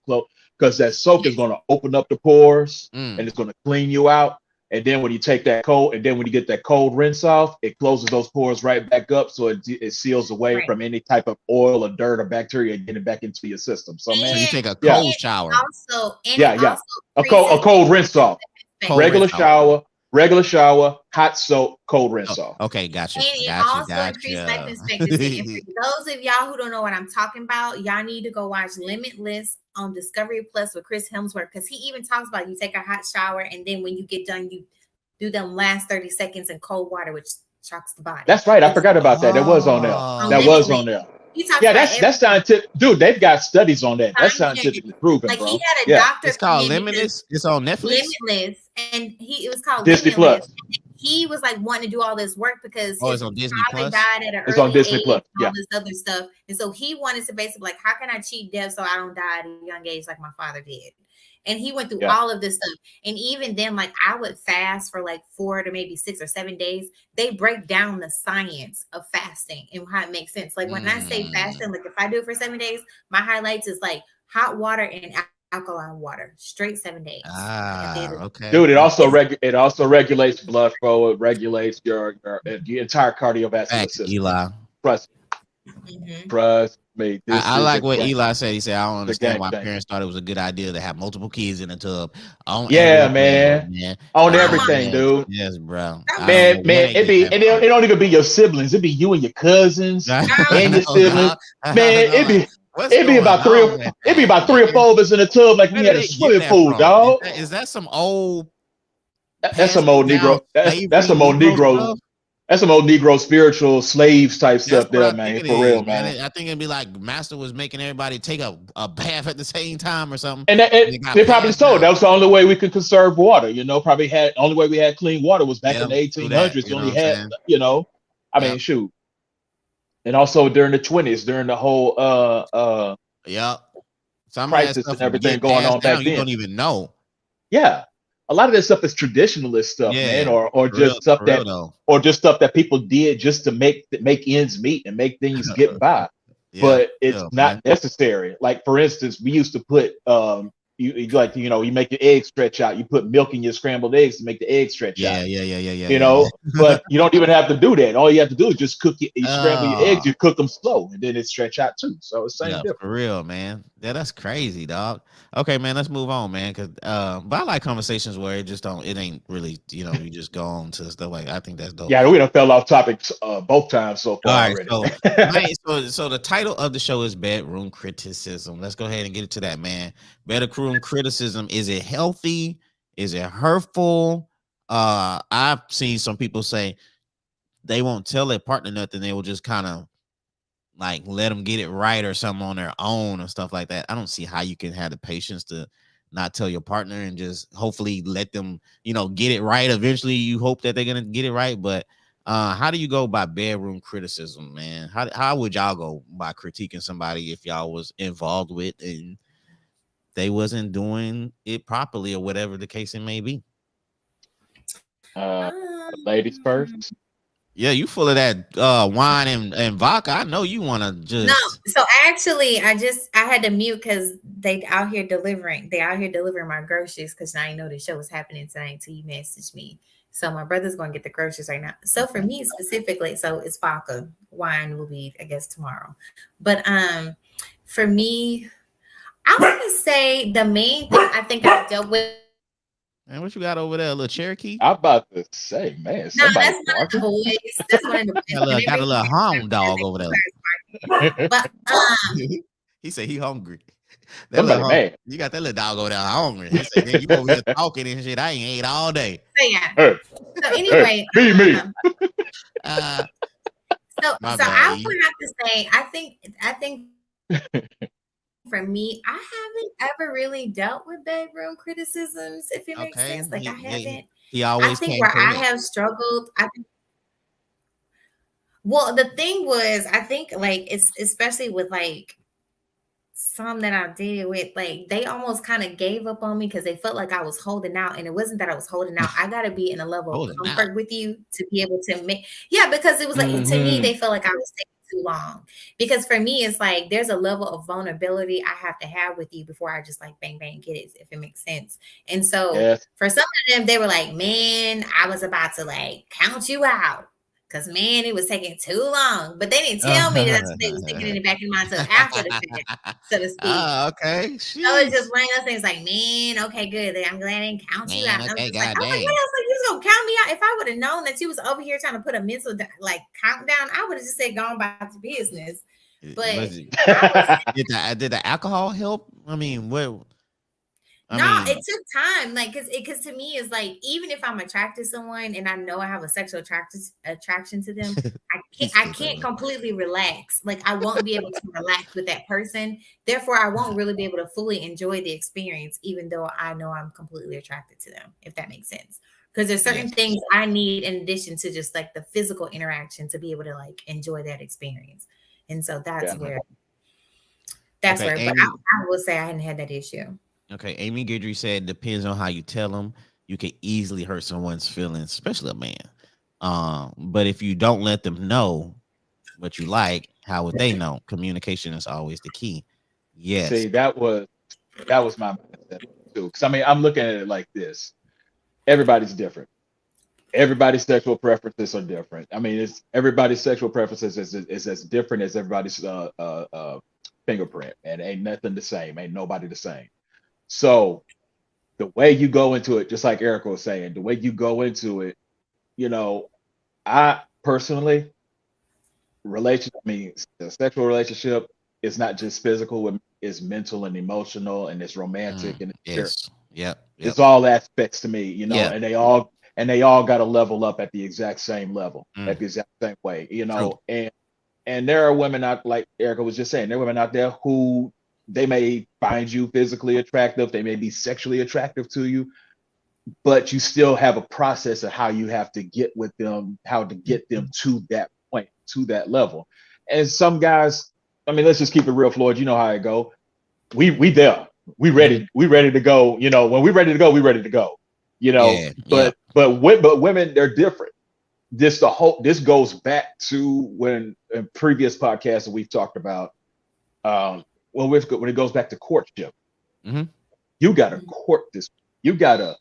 because that soak is gonna open up the pores and Mm. it's gonna clean you out. And then when you take that cold, and then when you get that cold rinse off, it closes those pores right back up, so it seals away Right. from any type of oil or dirt or bacteria getting back into your system. So So man, you And take a yeah, cold shower, yeah, yeah. A increases cold rinse off, cold rinse off. regular shower, hot soap, cold rinse Oh, off. okay, gotcha, and it gotcha, also increased life gotcha. expectancy. And for those of y'all who don't know what I'm talking about, y'all need to go watch Limitless on Discovery Plus with Chris Hemsworth, because he even talks about you take a hot shower and then when you get done, you do them last 30 seconds in cold water, which shocks the body. That's right. I It's forgot about that. That was on there. on That Oh, was Limitless. on there. He talks Yeah, about that's scientific, dude. They've got studies on that. That's scientific. scientifically proven, Like he bro. had a Yeah, doctor it's come called in because Limitless. It's on Netflix. Limitless, and it was called Disney Limitless. Plus. And he was like wanting to do all this work because Oh, his it's on Disney father Plus. died at an It's on early Disney age Plus. and all Yeah, this other stuff. And so he wanted to basically like, how can I cheat death so I don't die at a young age like my father did? And he went through yeah. all of this stuff. And even then, like I would fast for like 4 to maybe 6 or 7 days. They break down the science of fasting and how it makes sense. Like when I say fasting, like if I do it for 7 days, my highlights is like hot water and alkaline water, straight 7 days. Okay. Dude, Okay. it also regulates blood flow. It regulates your entire cardiovascular Facts, system. Eli. Trust, Mhm. trust me. This I is like a what game, Eli said. He said, "I don't the understand game why changer. parents thought it was a good idea to have multiple kids in the tub on Yeah, every bath, man. man." On Come on. everything, Yes, dude. yes, bro. Come I don't Man, know where man, they get that it from. don't even be your siblings. It be you and your cousins I and on. your know, siblings. dog. I Man, know, like, what's it be going about on with that, three or man? four of us in the tub like Where we do had a they get swimming that pool, from? dog. Is that some old That's some passed old down Negro. That's slavery some old Negro Negro. stuff? That's some old Negro spiritual slaves type That's stuff what there, I think man. it For real, is, man. man. I think it'd be like Master was making everybody take a bath at the same time or something. And And it got they probably passed so. That down. was the only way we could conserve water. Probably had only way we had clean water was back Yeah, in the true that. 1800s. You You know only what I'm had, saying? I Yep. mean, shoot. And also during the 20s, during the whole Yep. Some of that crisis stuff and will everything get going passed on down. back You then. don't even know. Yeah, a lot of this stuff is traditionalist stuff, man, Yeah. or For real, just stuff for real that though. people did just to make ends meet and make things get by. Yeah, But for it's real, not man. necessary. Like for instance, we used to put you make your eggs stretch out. You put milk in your scrambled eggs to make the eggs stretch out. Yeah. But you don't even have to do that. All you have to do is just you scramble your eggs, Oh, you cook them slow, and then it stretch out too. So it's same yeah, difference. for real, man. Yeah, that's crazy, dog. Okay, man, let's move on, man. Cause but I like conversations where it ain't really, you just go on to stuff like I think that's dope. Yeah, we done fell off topics both times so All far right, already. so man, so the title of the show is bedroom criticism. Let's go ahead and get into that, man. Bedroom criticism, is it healthy? Is it hurtful? I've seen some people say they won't tell their partner nothing. They will just kind of like let them get it right or something on their own and stuff like that. I don't see how you can have the patience to not tell your partner and just hopefully let them, get it right. Eventually, you hope that they're gonna get it right. But how do you go by bedroom criticism, man? How would y'all go by critiquing somebody if y'all was involved with and they wasn't doing it properly or whatever the case it may be? Ladies first. Yeah, you full of that wine and vodka. I know you want to No, just. so actually, I had to mute because they out here delivering. They out here delivering my groceries because I didn't know the show was happening tonight until you messaged me. So my brother's going to get the groceries right now. So for me specifically, so it's vodka. Wine will be, I guess, tomorrow. But for me, I want to say the main thing I think I dealt with. Man, what you got over there? A little Cherokee? I'm about to say, man, No, somebody that's not the boys. That's one of the boys. got a little hound dog over there. But he said he hungry. somebody mad. You got that little dog over there hungry. He said, "You over here talking and shit. I ain't ate all day." Yeah. Hey, So anyway, be me. So I would have to say, I think for me, I haven't ever really dealt with bedroom criticisms, if it makes sense. Like I haven't. He always. I think where I have struggled, well, the thing was, I think like it's especially with like some that I did with, like they almost kind of gave up on me because they felt like I was holding out, and it wasn't that I was holding out. I gotta be in a level of comfort with you to be able to make, because it was like to me they felt like I was taking too long. Because for me, it's like there's a level of vulnerability I have to have with you before I just like bang bang get it, if it makes sense. And so for some of them, they were like, man, I was about to like count you out. Because, man, it was taking too long. But they didn't tell me that's what they was thinking in the back of my mind until after the fact, so to speak. Oh, okay. Jeez. So it's just one of those things like, man, okay, good. I'm glad I didn't count you out. And Okay, I was like, what else? Like, you was going to count me out? If I would have known that you was over here trying to put a mental, like, countdown, I would have just said, go on about the business. But did the alcohol help? I mean, what? It took time, like, because to me it's like, even if I'm attracted to someone and I know I have a sexual attraction to them, I can't completely relax. Like I won't be able to relax with that person. Therefore, I won't really be able to fully enjoy the experience, even though I know I'm completely attracted to them, if that makes sense. Because there's certain things I need in addition to just like the physical interaction to be able to like enjoy that experience. And so that's where. But I will say I hadn't had that issue. Okay, Amy Guidry said, depends on how you tell them. You can easily hurt someone's feelings, especially a man. But if you don't let them know what you like, how would they know? Communication is always the key. Yes. See, that was my mindset too. Because I mean, I'm looking at it like this: everybody's different. Everybody's sexual preferences are different. I mean, everybody's sexual preferences is as different as everybody's fingerprint, and ain't nothing the same. Ain't nobody the same. So the way you go into it, just like Erica was saying, the way you go into it, I personally, the sexual relationship is not just physical, it's mental and emotional, and it's romantic and it's all aspects to me, and they all got to level up at the exact same level, at the exact same way, and there are women out, like Erica was just saying, there are women out there who they may find you physically attractive. They may be sexually attractive to you, but you still have a process of how you have to get with them, how to get them to that point, to that level. And some guys, I mean, let's just keep it real, Floyd. You know how it go. We there. We ready to go. When we're ready to go, we're ready to go. But women, they're different. This goes back to when in previous podcasts that we've talked about. When it goes back to courtship, you gotta court this. You gotta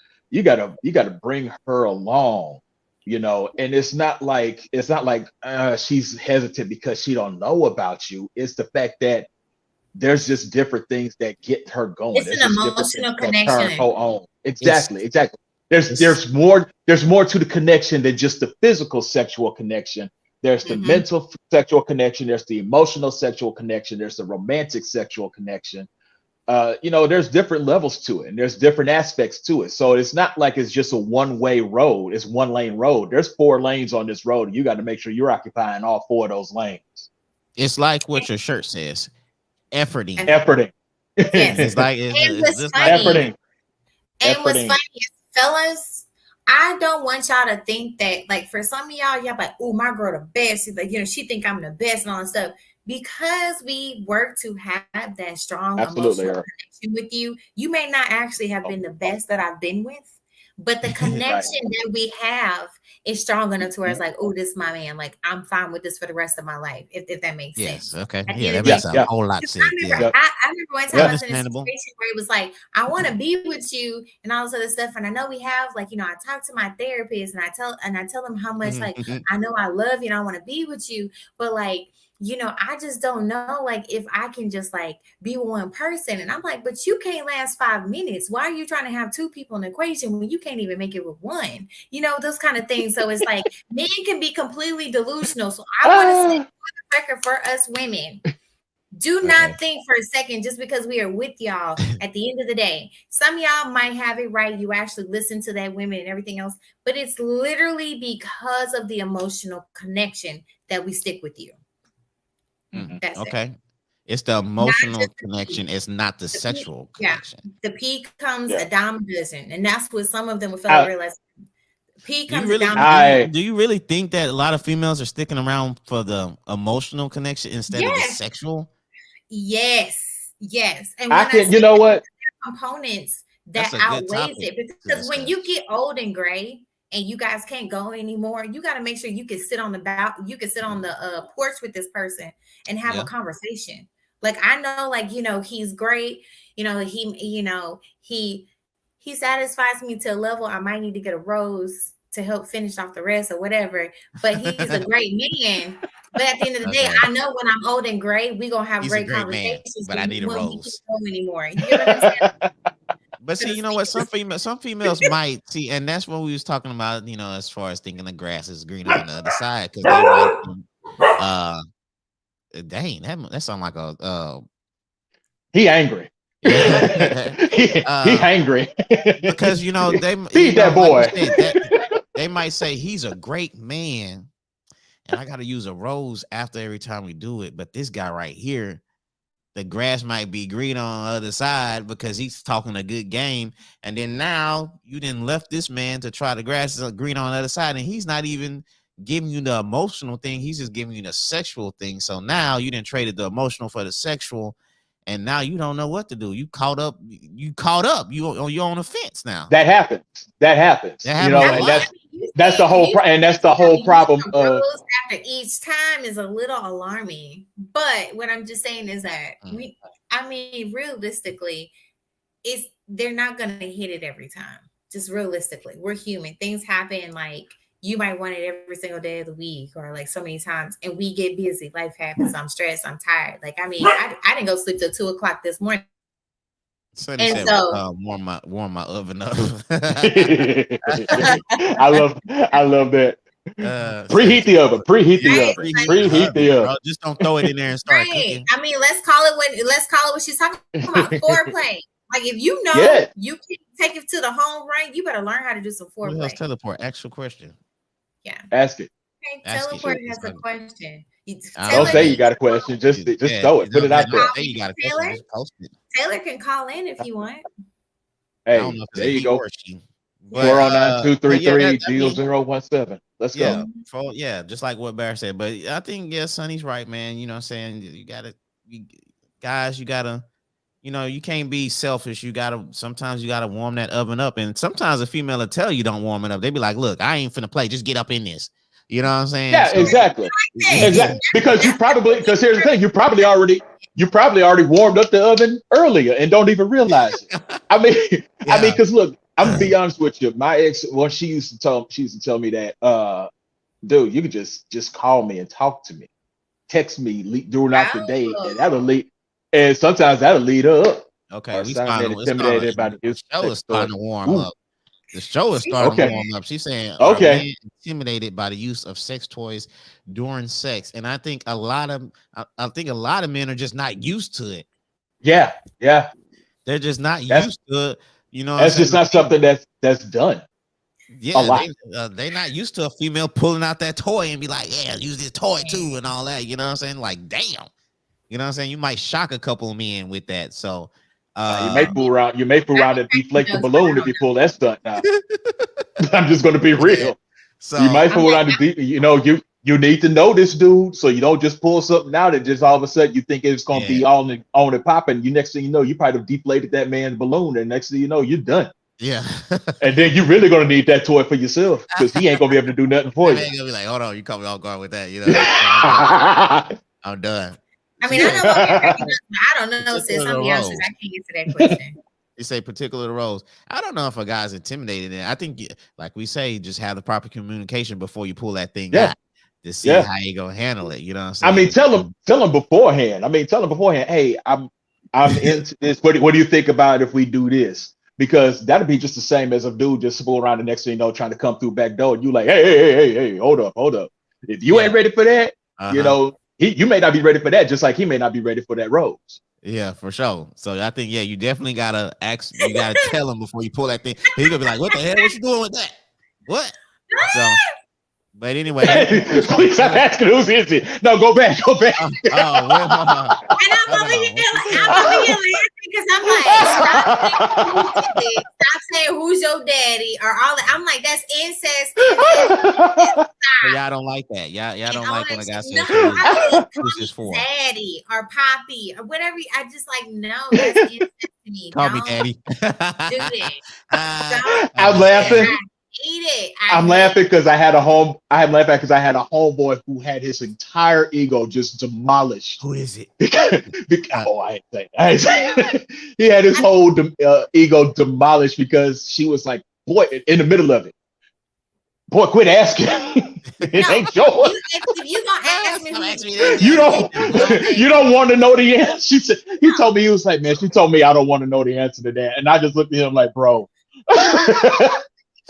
bring her along, and it's not like she's hesitant because she don't know about you. It's the fact that there's just different things that get her going. It's an emotional connection. Her own. Exactly. There's more to the connection than just the physical sexual connection. There's the mental sexual connection. There's the emotional sexual connection. There's the romantic sexual connection. There's different levels to it, and there's different aspects to it. So it's not like it's just a one-way road. It's one-lane road. There's 4 lanes on this road, and you got to make sure you're occupying all 4 of those lanes. It's like what your shirt says. Efforting. Efforting. Yes. It's like it's just like efforting. And what's funny is, fellas, I don't want y'all to think that, like, for some of y'all like, oh, my girl the best. She's like, she think I'm the best and all that stuff. Because we work to have that strong emotional connection with you, you may not actually have been the best that I've been with, but the connection that we have is strong enough to where it's like, oh, this is my man. Like, I'm fine with this for the rest of my life, if that makes sense. Okay. Yeah, that makes a whole lot of sense. I remember one time I was in a situation where it was like, I want to be with you and all this other stuff. And I know we have, like, I talk to my therapist and I tell them how much, like, I know I love you and I want to be with you, but like, I just don't know, like, if I can just, like, be one person. And I'm like, but you can't last 5 minutes. Why are you trying to have two people in the equation when you can't even make it with one? Those kind of things. So it's like, men can be completely delusional. So I want to say, for the record, for us women, do not think for a second, just because we are with y'all at the end of the day, some of y'all might have it right. You actually listen to that women and everything else, but it's literally because of the emotional connection that we stick with you. That's it. It's the emotional connection. It's not the sexual connection. The P comes, a dime doesn't. And that's what some of them will fail to realize. P comes a dime. Do you really think that a lot of females are sticking around for the emotional connection instead of the sexual? Yes. And when you know what? Components that outweighs it, because when you get old and gray, and you guys can't go anymore, you got to make sure you can sit on the porch with this person and have a conversation. Like, I know, like, he's great. He satisfies me to a level I might need to get a rose to help finish off the rest or whatever. But he's a great man. But at the end of the day, I know when I'm old and gray, we're going to have great conversations. Man, but I need a rose. He can't go anymore. You get what I'm saying? But see, you know what? Some females might see, and that's what we was talking about. As far as thinking the grass is greener on the other side, because they might. Dang, that sound like a. He angry. he angry because they feed that boy. Like they might say he's a great man, and I got to use a rose after every time we do it. But this guy right here, the grass might be green on the other side because he's talking a good game. And then now you didn't left this man to try the grass is green on the other side. And he's not even giving you the emotional thing. He's just giving you the sexual thing. So now you didn't traded the emotional for the sexual. And now you don't know what to do. You caught up. You're on the fence now. That happens. And that's the whole problem of after each time is a little alarming. But what I'm just saying is that realistically, they're not gonna hit it every time. Just realistically, we're human. Things happen. Like, you might want it every single day of the week, or like so many times, and we get busy. Life happens. I'm stressed. I'm tired. Like, I didn't go sleep till 2:00 this morning. Sonny said, warm my oven up. I love that. Preheat the oven. Preheat the oven. Just don't throw it in there and start cooking. Let's call it what she's talking about. Foreplay. Like, if you know you can take it to the home right, you better learn how to do some foreplay. Let's teleport. Actual question. Yeah. Ask it. Okay, teleport has a question. Don't say you got a question. Just throw it. Put it out there. You got a question. Just post it. Taylor can call in if you want. Hey, there you go. 409-233-0017. Let's go. Just like what Bear said. But I think Sonny's right, man. You know what I'm saying? You gotta you can't be selfish. Sometimes you gotta warm that oven up. And sometimes a female will tell you don't warm it up. They be like, look, I ain't finna play. Just get up in this. You know what I'm saying? Yeah, exactly. Because here's the thing, you probably already warmed up the oven earlier and don't even realize it. I mean, because look, I'm gonna be honest with you. My ex, she used to tell me that, dude, you could just call me and talk to me, text me throughout the day, and that'll lead. And sometimes that'll lead her up. Okay, we starting the show is starting to warm up. The show is starting to warm up. She's saying, intimidated by the use of sex toys during sex, and I think a lot of men are just not used to it. Yeah, they're just not used to it. That's just not something that's done. A Yeah, lot. they not used to a female pulling out that toy and be like, yeah, use this toy too and all that. You know what I'm saying? Like, damn. You know what I'm saying? You might shock a couple of men with that. So You may fool around. You may fool I around and deflate the knows, but I balloon if don't you know. pull that stunt. Now, I'm just going to be yeah. real. You So might I'm fool like, around the deep. You need to know this dude, so you don't just pull something out and just all of a sudden you think it's going to yeah, be on and popping. You next thing you know, you probably have deflated that man's balloon, and next thing you know, you're done. yeah. And then you're really going to need that toy for yourself because he ain't going to be able to do nothing for That you. man gonna be like, hold on, you caught me off guard with that. You know, I'm done. I'm done. I mean, I know what we're cracking up, but I don't know, sis. Particular I'm to be honest, roles. I can't answer that question. You say particular to roles. I don't know if a guy's intimidated. I think, like we say, just have the proper communication before you pull that thing Yeah, out to see yeah. how you gonna handle it. You know what I'm I saying? mean, tell him beforehand. Tell him beforehand. Hey, I'm into this. What do you think about if we do this? Because that'd be just the same as a dude just spool around the next thing you know, trying to come through back door. And you like, hey, hold up. If you Yeah. ain't ready for that, Uh-huh. you may not be ready for that, just like he may not be ready for that rose. Yeah, for sure. So I think, you definitely gotta ask. You gotta tell him before you pull that thing. He's gonna be like, "What the hell? What you doing with that? What?" So, but anyway, Please stop asking who's is it. No, go back. oh, well, And I'm over here laughing because I'm like, stop saying who's your daddy or all that. I'm like, that's incest. so y'all don't like that. Y'all don't like when a guy No, says, I mean, "Who's this for?" daddy or poppy or whatever. I just like, no, that's incest to me. Call me Don't daddy. do it. I'm laughing. Eat it. I'm laughing because I had a homeboy who had his entire ego just demolished. Who is it? I ain't saying that. He had his whole ego demolished because she was like, boy, in the middle of it. Boy, quit asking. It ain't yours. If you gonna ask me, you don't want to know the answer. He told me, he was like, man, she told me I don't want to know the answer to that. And I just looked at him like, bro.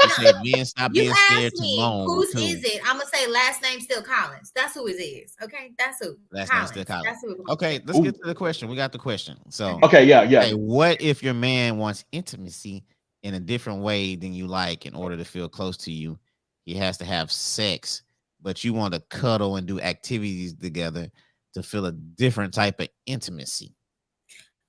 She said, "Men, stop being scared to moan." Whose is it? I'm gonna say last name still Collins. That's who it is. Okay, that's who. Last name still Collins. That's who. Okay, let's get to the question. We got the question. So, okay, yeah. Hey, what if your man wants intimacy in a different way than you like in order to feel close to you? He has to have sex, but you want to cuddle and do activities together to feel a different type of intimacy.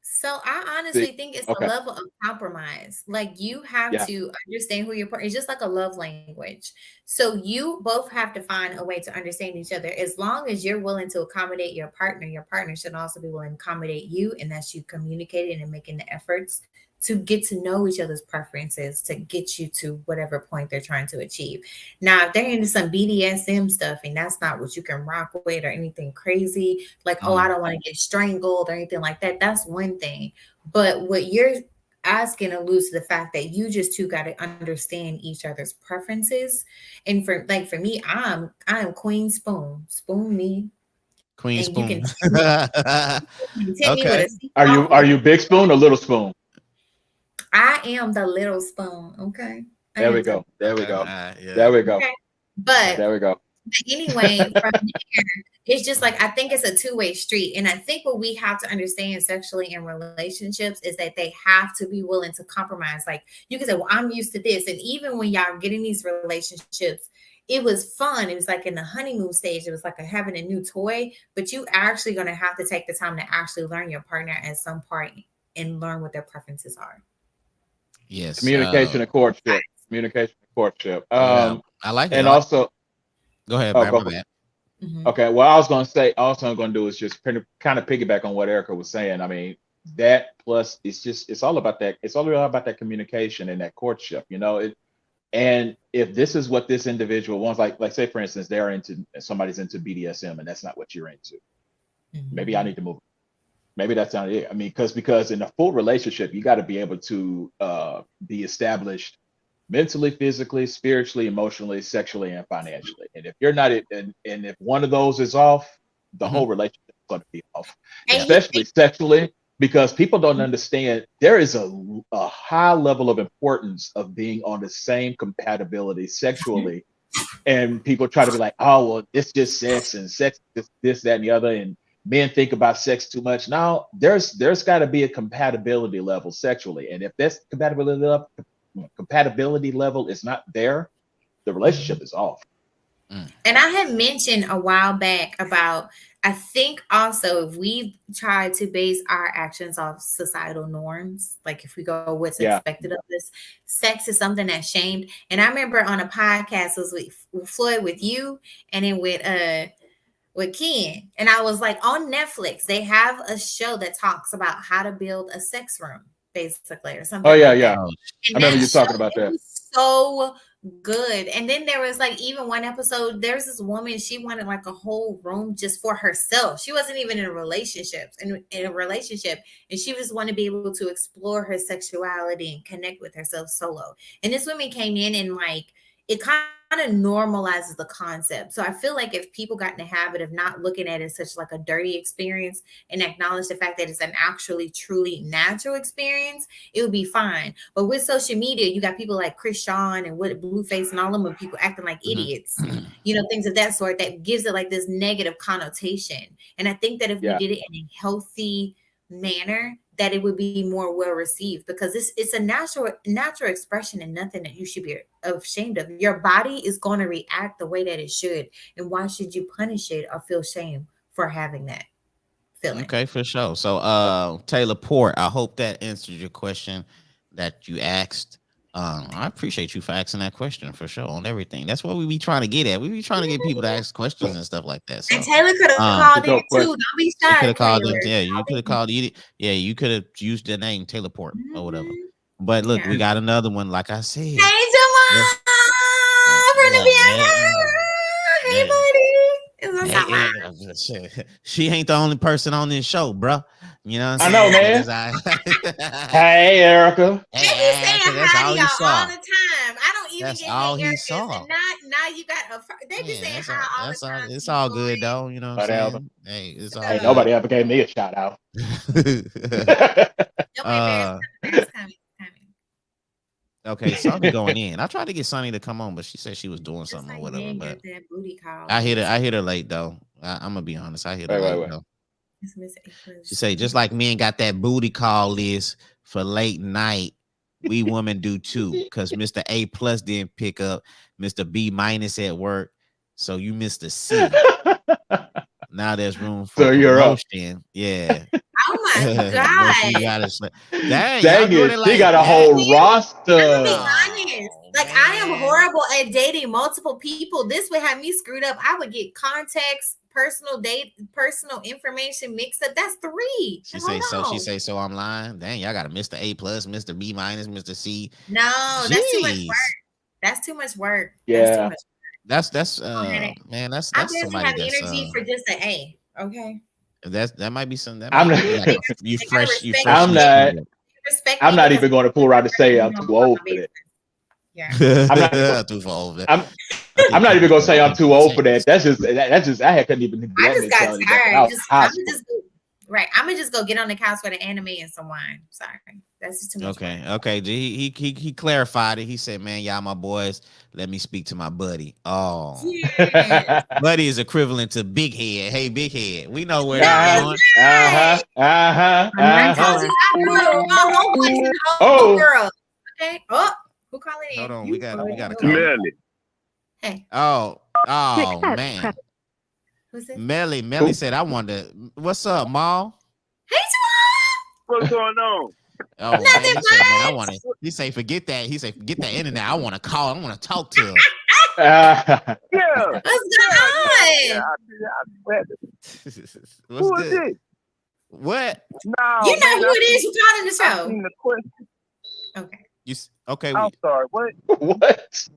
So I honestly think it's a level of compromise. Like you have to understand who your partner is, just like a love language. So you both have to find a way to understand each other. As long as you're willing to accommodate your partner should also be willing to accommodate you, and that's you communicating and making the efforts to get to know each other's preferences to get you to whatever point they're trying to achieve. Now, if they're into some BDSM stuff and that's not what you can rock with or anything crazy, like, oh, I don't want to get strangled or anything like that, that's one thing. But what you're asking alludes to the fact that you just two got to understand each other's preferences. And for me, I'm Queen Spoon. Spoon me. Queen and Spoon. You can tip me with a Are you big spoon or little spoon? I am the little spoon. Okay. There we go. Okay. But there we go. Anyway, from there, it's just like I think it's a two-way street. And I think what we have to understand sexually in relationships is that they have to be willing to compromise. Like you can say, well, I'm used to this. And even when y'all get in these relationships, it was fun. It was like in the honeymoon stage. It was like having a new toy, but you actually going to have to take the time to actually learn your partner at some part and learn what their preferences are. Yes. Communication and courtship. I like it. And also, go ahead, Brad, my bad. Mm-hmm. Okay. Well, I was going to say, also I'm going to do is just kind of piggyback on what Erica was saying. I mean, that plus it's all about that. It's all about that communication and that courtship, and if this is what this individual wants, like say, for instance, somebody's into BDSM and that's not what you're into. Mm-hmm. Maybe I need to move. Maybe that's not it. I mean, because in a full relationship, you got to be able to be established mentally, physically, spiritually, emotionally, sexually, and financially. And if you're not, and if one of those is off, the whole relationship is going to be off, especially sexually, because people don't understand there is a high level of importance of being on the same compatibility sexually. And people try to be like, oh, well, it's just sex and sex, this, that, and the other. And men think about sex too much. Now there's got to be a compatibility level sexually. And if that's compatibility level, compatibility level is not there, the relationship is off. And I had mentioned a while back about, I think also if we try to base our actions off societal norms, like if we go what's expected of us, sex is something that's shamed. And I remember on a podcast was with Floyd, with you, and then with Ken. And I was like, on Netflix, they have a show that talks about how to build a sex room, basically, or something. Oh yeah, like yeah. that. I remember you talking about that. So good. And then there was like even one episode, there's this woman, she wanted like a whole room just for herself. She wasn't even in a relationship, and she just wanted to be able to explore her sexuality and connect with herself solo. And this woman came in and like it kind of normalizes the concept. So I feel like if people got in the habit of not looking at it as such like a dirty experience and acknowledge the fact that it's an actually truly natural experience, it would be fine. But with social media, you got people like Chris Sean and with Blueface and all of them, people acting like idiots, things of that sort, that gives it like this negative connotation. And I think that if we did it in a healthy manner, that it would be more well received, because it's a natural expression and nothing that you should be ashamed of. Your body is going to react the way that it should, and why should you punish it or feel shame for having that feeling? Okay, for sure. So Taylor Port, I hope that answered your question that you asked. I appreciate you for asking that question for sure on everything. That's what we be trying to get at. We be trying to get people to ask questions and stuff like that. So, and Taylor could have called in too. Don't be shy. Could have called in. Yeah, you could have called. Yeah, you could have used the name Taylor Port or whatever. But look, we got another one. Like I said, hey Jamal from the Vienna. Hey buddy. She ain't the only person on this show, bro. You know what I'm saying? I know, man. Hey, Erica. Hey, saying hi to y'all all the time. I don't even get all he saw. And now you got they be saying hi all the time. It's all good though. You know what I'm saying? Hey, it's all good. Nobody ever gave me a shout out. Okay, Sonny going in. I tried to get Sonny to come on, but she said she was doing something or whatever. But that booty call. I hit her late though. I'm gonna be honest. I hit her late though. She say, just like men got that booty call list for late night, we women do too. Because Mr. A+ didn't pick up, Mr. B- at work, so you missed a C. Now there's room for promotion. Yeah. Oh my god! Dang it! She got a whole roster. I'm be honest. Like I am horrible at dating multiple people. This would have me screwed up. I would get contacts, personal information mixed up. That's 3. She say so. I'm lying. Dang, y'all got a Mr. A+, Mr. B-, Mr. C. No, jeez. That's too much work. That's too much work. Yeah. That's man. That's I somebody have energy for just an A. Okay. That might be something. I'm not even going to pull around to say I'm too old for that. Yeah. I'm too old. I'm not even gonna say I'm too old for that. That's just I couldn't even. I just got tired. I'm gonna just go get on the couch with an anime and some wine. Sorry, that's just too much. Okay. He clarified it. He said, "Man, y'all my boys. Let me speak to my buddy." Oh, yeah. Buddy is equivalent to big head. Hey, big head. We know where that's going. Oh, girl. Okay. Oh, who calling in? Hold on. We got a call. Hey. Oh man. Who's it? Melly said, I wonder what's up, Maul? Hey, Jamal. What's going on? Oh, nothing man, he say, forget that. He say, forget that internet. I want to call. I want to talk to him. Yeah. What's going on? Who is it? What? No, you know who it is. You calling the show. I've seen the question. Okay. Okay. I'm sorry. What? What?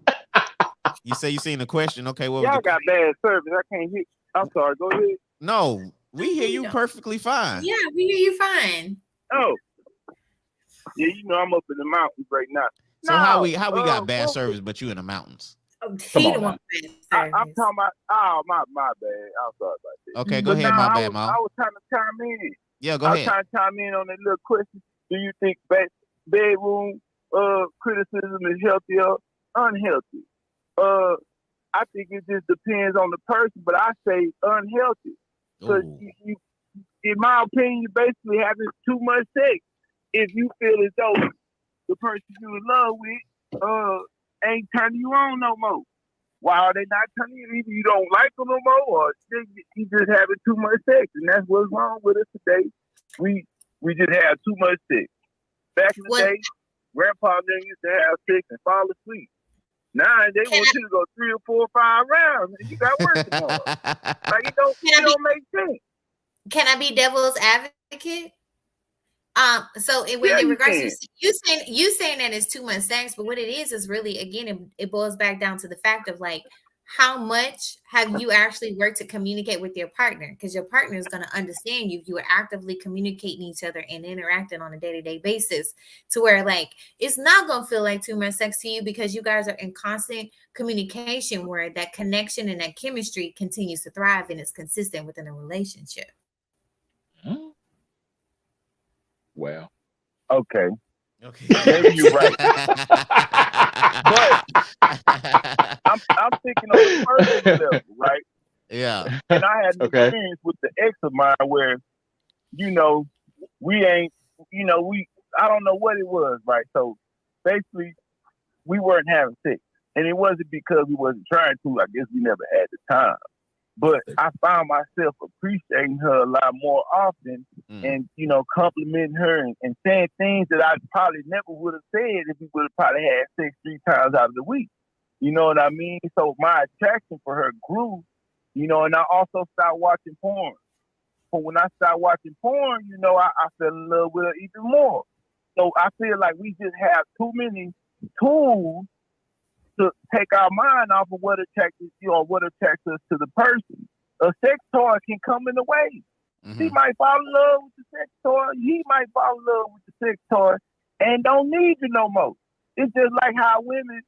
You say you seen the question. Okay. What? Y'all got bad service. I can't hear. I'm sorry. Go ahead. No, we hear you perfectly fine. Yeah, we hear you fine. Oh. Yeah, you know I'm up in the mountains right now. So how we got bad service, but you in the mountains? Oh, I'm talking about. Oh, my bad. I'm sorry about that. Okay, go ahead. My bad, Mom. I was trying to chime in. Yeah, go ahead. I was trying to chime in on that little question. Do you think bedroom criticism is healthy or unhealthy? I think it just depends on the person, but I say unhealthy. Because you, in my opinion, you're basically having too much sex. If you feel as though the person you in love with ain't turning you on no more. Why are they not turning you? Either you don't like them no more, or you just having too much sex, and that's what's wrong with us today. We just have too much sex. Back in the day, Grandpa then used to have sex and fall asleep. Now they want you to go 3 or 4 or 5 rounds, and you got work tomorrow. Like it don't make sense. Can I be devil's advocate? So in regards to you saying that it's too much sex, but what it is really, again, it boils back down to the fact of like, how much have you actually worked to communicate with your partner? Because your partner is going to understand you. You are actively communicating each other and interacting on a day-to-day basis to where like it's not going to feel like too much sex to you because you guys are in constant communication where that connection and that chemistry continues to thrive and it's consistent within a relationship. Well, okay. Maybe you're right. But I'm thinking on the personal level, right? Yeah. And I had an experience with the ex of mine where, we ain't, I don't know what it was, right? So basically, we weren't having sex. And it wasn't because we wasn't trying to. I guess we never had the time. But I found myself appreciating her a lot more often and, complimenting her and saying things that I probably never would have said if we would have probably had sex 3 times out of the week. You know what I mean? So my attraction for her grew, and I also started watching porn. But when I started watching porn, I fell in love with her even more. So I feel like we just have too many tools to take our mind off of what attracts us to the person. A sex toy can come in the way. She might fall in love with the sex toy. He might fall in love with the sex toy and don't need you no more. It's just like how women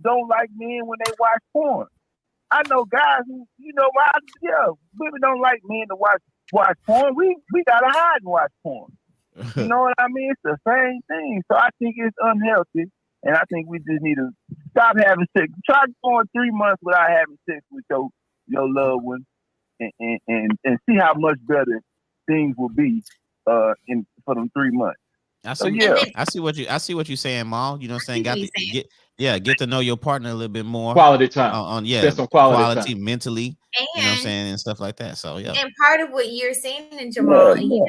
don't like men when they watch porn. I know guys who, women don't like men to watch porn. We gotta hide and watch porn. You know what I mean? It's the same thing. So I think it's unhealthy. And I think we just need to stop having sex. Try going 3 months without having sex with your loved one, and see how much better things will be for them 3 months. I see what you're saying, Maul. You know what I'm saying? Get to know your partner a little bit more. Quality time. Spend some quality time. mentally. You know what I'm saying, and stuff like that. So yeah. And part of what you're saying, and Jamal, I'm about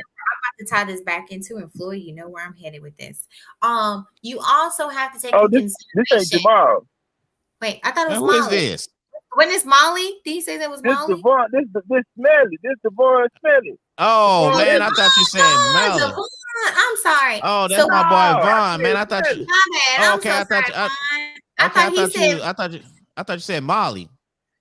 to tie this back into, and Floyd, you know where I'm headed with this. You also have to take into consideration. This ain't Jamal. Wait, I thought it was Molly. Who is this? When it's Molly? Did you say that was Molly? This Smelly. This Devon Smelly. Oh man, I thought you said Melly. I'm sorry. Oh, that's my boy Vaughn, man. I thought you. My bad. Okay, I thought you said Molly.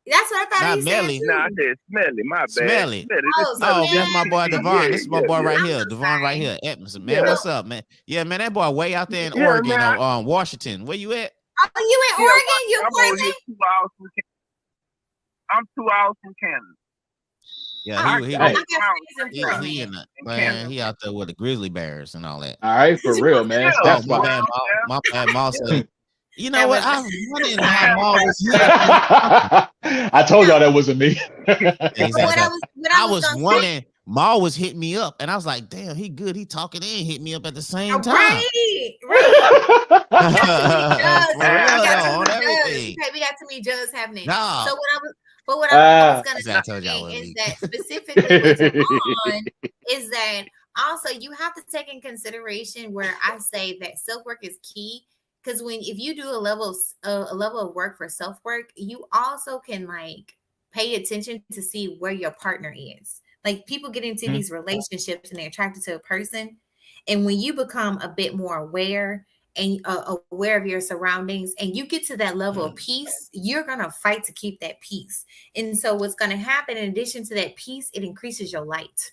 That's what I thought. Not Melly. No, I said Smelly. My bad. Smelly. That's my boy Devon. This is my boy right here. Devon right here. Edmondson, man. What's up, man? Yeah, man. That boy way out there in Oregon, or Washington. Where you at? Oh, you in Oregon? You Portland? I'm 2 hours from Canada. Yeah, he out there with the grizzly bears and all that. All right, for real, man. That's my bad, Maul said. You know what? I was wondering how Maul was here. I told y'all that wasn't me. I was wondering. Maul was hitting me up, and I was like, "Damn, he good. He talking and hit me up at the same time." Right. We got too many jugs happening. No. So what I was gonna say is that specifically with Devon is that also you have to take in consideration where I say that self-work is key. Because if you do a level of work for self-work, you also can like pay attention to see where your partner is. Like people get into these relationships and they're attracted to a person. And when you become a bit more aware and aware of your surroundings and you get to that level of peace, you're going to fight to keep that peace. And so what's going to happen in addition to that peace, it increases your light.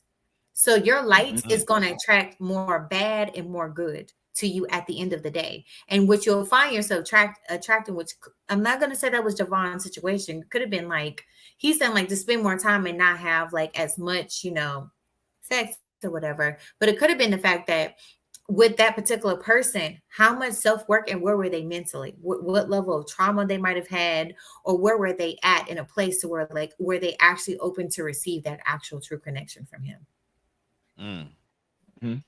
So your light is going to attract more bad and more good to you at the end of the day. And what you'll find yourself attracting, which I'm not going to say that was Javon's situation. It could have been like, he's saying like to spend more time and not have like as much, sex or whatever. But it could have been the fact that with that particular person, how much self-work and where were they mentally? What level of trauma they might have had, or where were they at in a place to where they actually open to receive that actual true connection from him.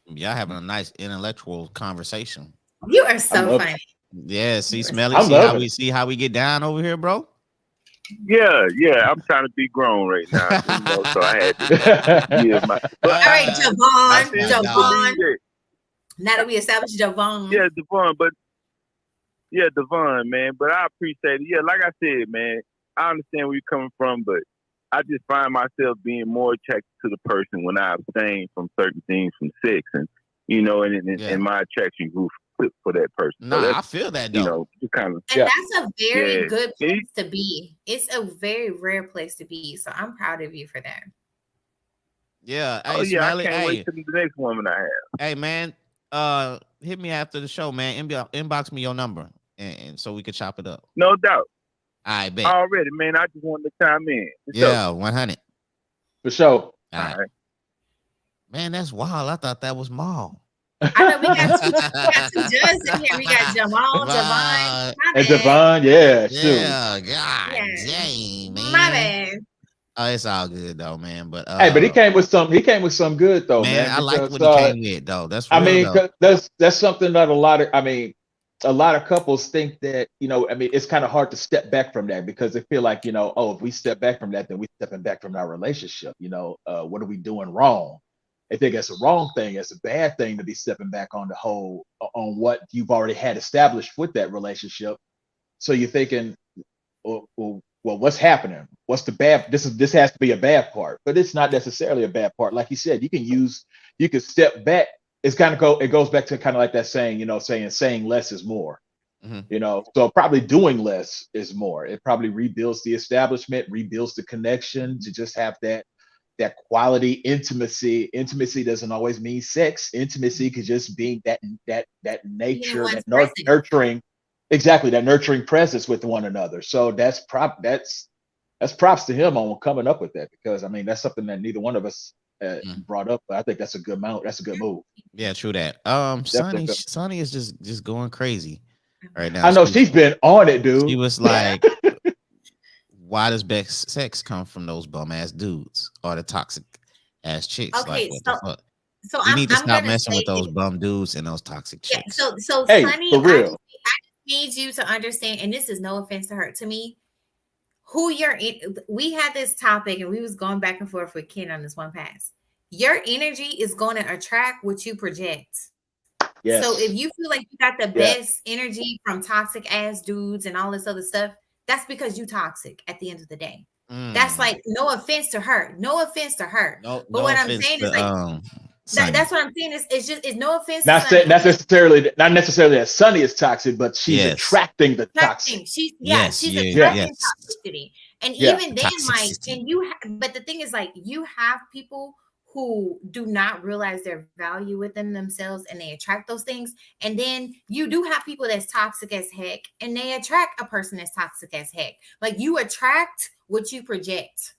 Y'all having a nice intellectual conversation. You are so funny. Yeah, see, Smelly, see how we get down over here, bro. Yeah, I'm trying to be grown right now, so I had to give my. But all right, Javon. That. Now that we established Javon. Yeah, Devon, man. But I appreciate it. Yeah, like I said, man, I understand where you're coming from, but I just find myself being more attracted to the person when I abstain from certain things from sex, and and my attraction grew for that person. Nah, I feel that though. Kind of, and that's a very good place to be. It's a very rare place to be. So I'm proud of you for that. Yeah. Hey, Smelly, I can't wait till the next woman I have. Hey, man, hit me after the show, man. Inbox me your number, and so we could chop it up. No doubt. I bet. Already, man. I just wanted to chime in. Yeah, 100. For sure. All right. Man, that's wild. I thought that was Maul. I know we got two judges in here. We got Jamal, Javon, and Javon. Yeah, yeah, God dang, man. My bad. Oh, it's all good though, man. But hey, but he came with some good though, man. I like what he came with though. That's real, I mean, that's something that a lot of couples think that, it's kind of hard to step back from that because they feel like, if we step back from that, then we're stepping back from our relationship. What are we doing wrong? I think it's a wrong thing. It's a bad thing to be stepping back on what you've already had established with that relationship. So you're thinking, well, what's happening? What's the bad? This has to be a bad part, but it's not necessarily a bad part. Like you said, you can step back. It goes back to kind of like that saying, saying less is more. Mm-hmm. So probably doing less is more. It probably rebuilds the establishment, rebuilds the connection to just have that quality intimacy. Intimacy doesn't always mean sex. Intimacy could just be that nature, that nurturing, exactly, that nurturing presence with one another. So that's props to him on coming up with that, because I mean that's something that neither one of us brought up, but I think that's a good move. Yeah, true that. Sonny is just going crazy right now. I know she's been on it, dude. She was like, why does best sex come from those bum ass dudes or the toxic ass chicks? Okay, like, so you need to stop messing with those bum dudes and those toxic chicks. Yeah, so hey, Sonny, for real. I need you to understand, and this is no offense to her, to me, we had this topic and we was going back and forth with Ken on this one pass. Your energy is going to attract what you project. Yes. So if you feel like you got the best energy from toxic ass dudes and all this other stuff, that's because you toxic at the end of the day. That's like, no offense to her. No offense to her. But what I'm saying is like, that's what I'm saying. It's no offense. Not necessarily that Sonny is toxic, but she's attracting the toxic. She's attracting toxicity. And even then, like, but the thing is, like, you have people who do not realize their value within themselves and they attract those things. And then you do have people that's toxic as heck and they attract a person that's toxic as heck. Like, you attract what you project.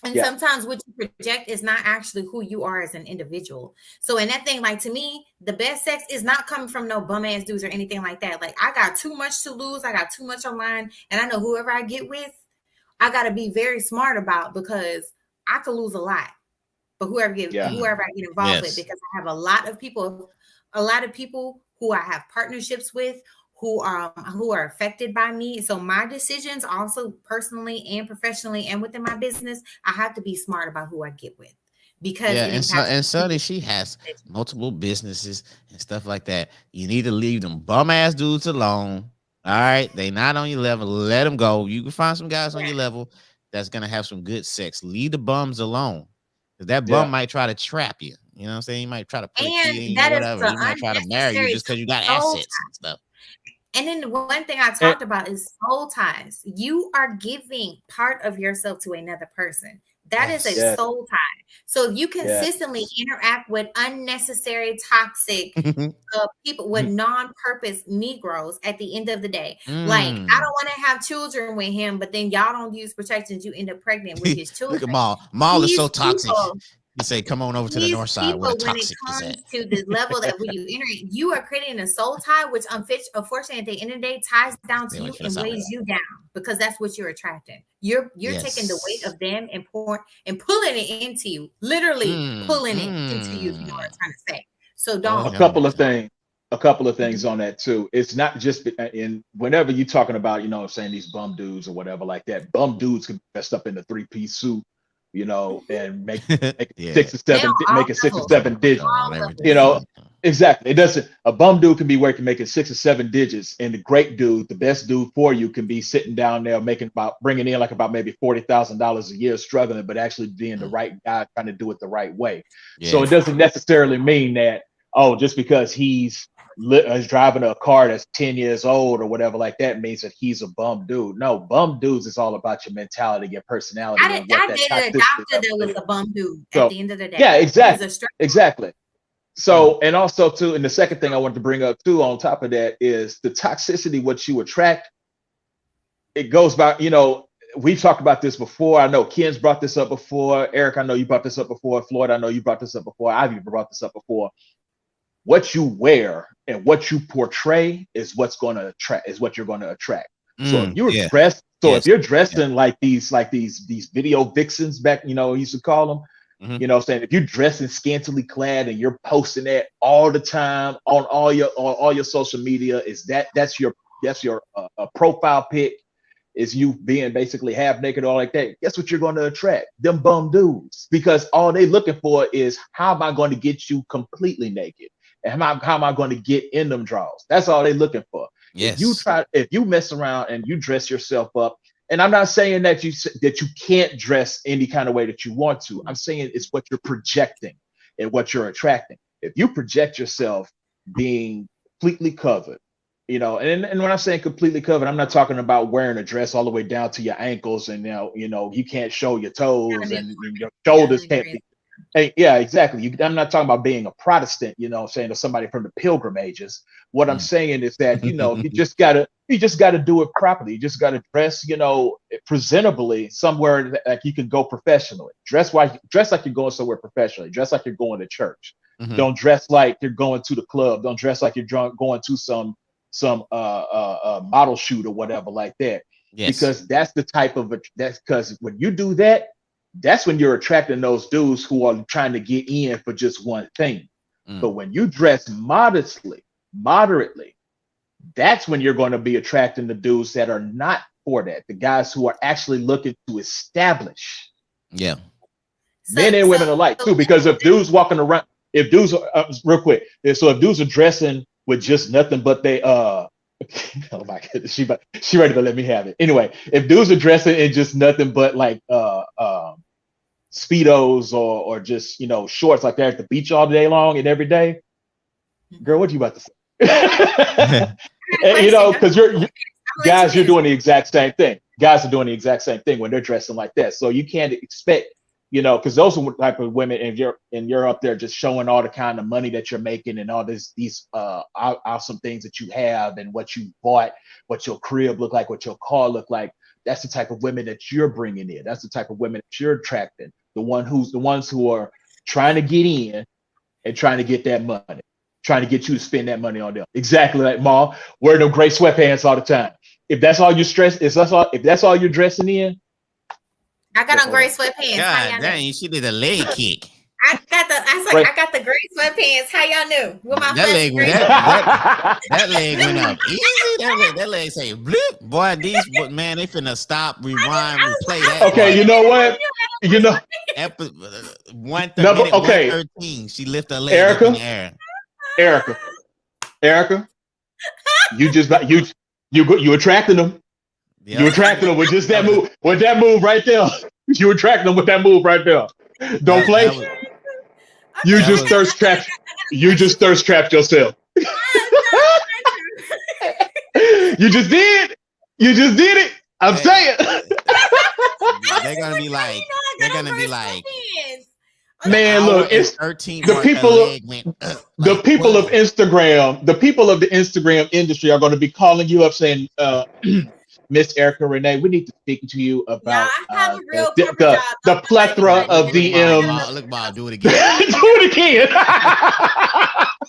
And sometimes what you project is not actually who you are as an individual. So in that thing, like, to me, the best sex is not coming from no bum ass dudes or anything like that. Like, I got too much to lose. I got too much on mine. And I know whoever I get with, I got to be very smart about, because I could lose a lot. But whoever I get involved with, because I have a lot of people who I have partnerships with who are affected by me. So my decisions, also personally and professionally and within my business, I have to be smart about who I get with. Because and Sonny, she has multiple businesses and stuff like that. You need to leave them bum ass dudes alone. All right, they not on your level. Let them go. You can find some guys on your level that's gonna have some good sex. Leave the bums alone. That bum might try to trap you. You know what I'm saying? He might try to play you, whatever. He might try to marry you just because you got assets and stuff. And then one thing I talked about is soul ties. You are giving part of yourself to another person. That is a soul tie. So if you consistently interact with unnecessary, toxic people, with non-purpose Negroes at the end of the day, like, I don't want to have children with him, but then y'all don't use protections, you end up pregnant with his children. Look at Maul. Maul is so toxic. You say, come on over to the north side where the toxic is at. When it comes to the level that when you enter, you are creating a soul tie, which unfortunately at the end of the day ties down to you and weighs you down, because that's what you're attracting. You're taking the weight of them and pulling it into you, literally pulling it into you. You know what I'm trying to say. So don't. A couple of things. a couple of things on that too. It's not just in whenever you're talking about, you know what I'm saying, these bum dudes or whatever like that. Bum dudes can dress up in a 3-piece suit, you know, and make Yeah. 6 or 7, make it 6 or 7 digits. You everything. know, exactly. It doesn't. A bum dude can be working making 6 or 7 digits, and the great dude, the best dude for you, can be sitting down there bringing in like about maybe $40,000 a year, struggling, but actually being the right guy, trying to do it the right way. Yeah. So it doesn't necessarily mean that, oh, just because he's driving a car that's 10 years old or whatever like that means that he's a bum dude. No, bum dudes is all about your mentality, your personality. I dated a doctor that was a bum dude at the end of the day. Yeah, exactly. So, and also too, and the second thing I wanted to bring up too, on top of that, is the toxicity, what you attract. It goes by, you know, we've talked about this before. I know Ken's brought this up before. Eric, I know you brought this up before. Floyd, I know you brought this up before. I've even brought this up before. What you wear and what you portray is what's going to attract, is what you're going to attract. So if you're dressed, if you're dressing like these video vixens back, you know, used to call them, you know what I'm saying? If you're dressing scantily clad and you're posting that all the time on all your social media, that's your profile pic, is you being basically half naked or like that. Guess what you're going to attract? Them bum dudes, because all they looking for is, how am I going to get you completely naked? And how am I going to get in them draws? That's all they're looking for. Yes. If you mess around and you dress yourself up, and I'm not saying that you can't dress any kind of way that you want to. I'm saying it's what you're projecting and what you're attracting. If you project yourself being completely covered, you know, and when I'm saying completely covered, I'm not talking about wearing a dress all the way down to your ankles, and you know you can't show your toes and your shoulders can't be. Hey, yeah, exactly. I'm not talking about being a Protestant, you know what I'm saying, or somebody from the Pilgrim Ages. What I'm saying is that, you know, you just gotta do it properly. You just gotta dress, you know, presentably somewhere like you can go professionally. Dress like you're going somewhere professionally. Dress like you're going to church. Don't dress like you're going to the club. Don't dress like you're going to some model shoot or whatever like that. Yes. Because that's because when you do that, that's when you're attracting those dudes who are trying to get in for just one thing. But when you dress moderately, that's when you're going to be attracting the dudes that are not for that. The guys who are actually looking to establish. Yeah. Men and women alike too, because if dudes walking around, real quick, so if dudes are dressing with just nothing but they oh my goodness, she ready to let me have it. Anyway, if dudes are dressing in just nothing but like Speedos or just, you know, shorts like they're at the beach all day long and every day, girl, what you about to say? And, you know, because you're doing the exact same thing. Guys are doing the exact same thing when they're dressing like that. So you can't expect, you know, because those are the type of women, and you're up there just showing all the kind of money that you're making and all these awesome things that you have and what you bought, what your crib look like, what your car look like. That's the type of women that you're bringing in. That's the type of women that you're attracting. The ones who are trying to get in and trying to get that money, trying to get you to spend that money on them. Exactly like Ma, wear them gray sweatpants all the time. If that's all if that's all you're dressing in. I got on gray sweatpants. God dang, she did a leg kick. I got the gray sweatpants. How y'all knew? With my that leg went up easy. That leg say bloop. Boy, man, they finna stop, rewind, replay that. Okay, you know what? You know, 113. She lift her leg up in the air. Erica, you attracting them. Yep. You attracting them with just that move. With that move right there. You attracting them with that move right there. Don't play. You just thirst trapped yourself. You just did it. I'm saying. They're gonna be like, man, look, it's 13. The people of the Instagram industry are going to be calling you up saying, Miss Erica Renee, we need to speak to you about the plethora of DMs. Look, Bob, do it again. Do it again.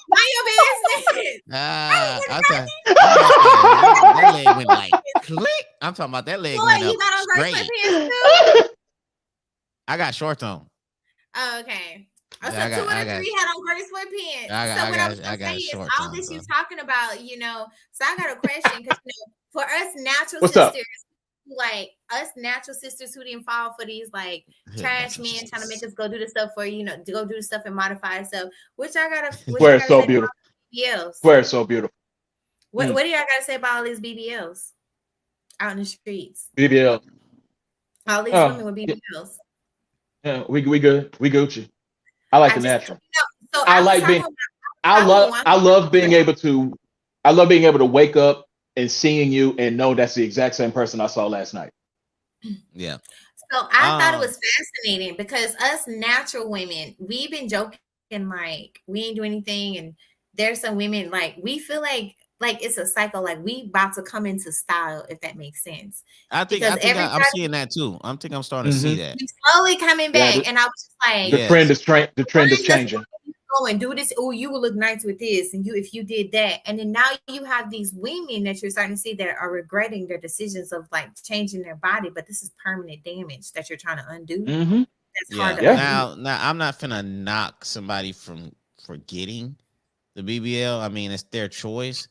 Why your business? Okay. That leg went like click. I'm talking about that leg went up straight. I got shorts on. Oh, okay. Oh, so two of the three had on gray sweatpants. So what I was gonna say is all this you talking about, So I got a question because for us natural sisters, like us natural sisters who didn't fall for these like trash men trying to make us go do the stuff for to go do the stuff and modify stuff. Which I gotta so beautiful. BBLs. Where it's so beautiful. What do y'all gotta say about all these BBLs out in the streets? BBL. All these women with BBLs. Yeah, we good. We Gucci. I like the natural. So I love being able to wake up and seeing you and know that's the exact same person I saw last night. Yeah. So I thought it was fascinating because us natural women, we've been joking like we ain't doing anything, and there's some women like we feel like it's a cycle, like we about to come into style, if that makes sense. I think I'm seeing that too. I'm starting to see that. Slowly coming back, and I was just like, the trend is changing. Go and do this. Oh, you will look nice with this, and if you did that, and then now you have these women that you're starting to see that are regretting their decisions of like changing their body, but this is permanent damage that you're trying to undo. That's hard to undo. Now I'm not finna knock somebody from forgetting the BBL. I mean, it's their choice.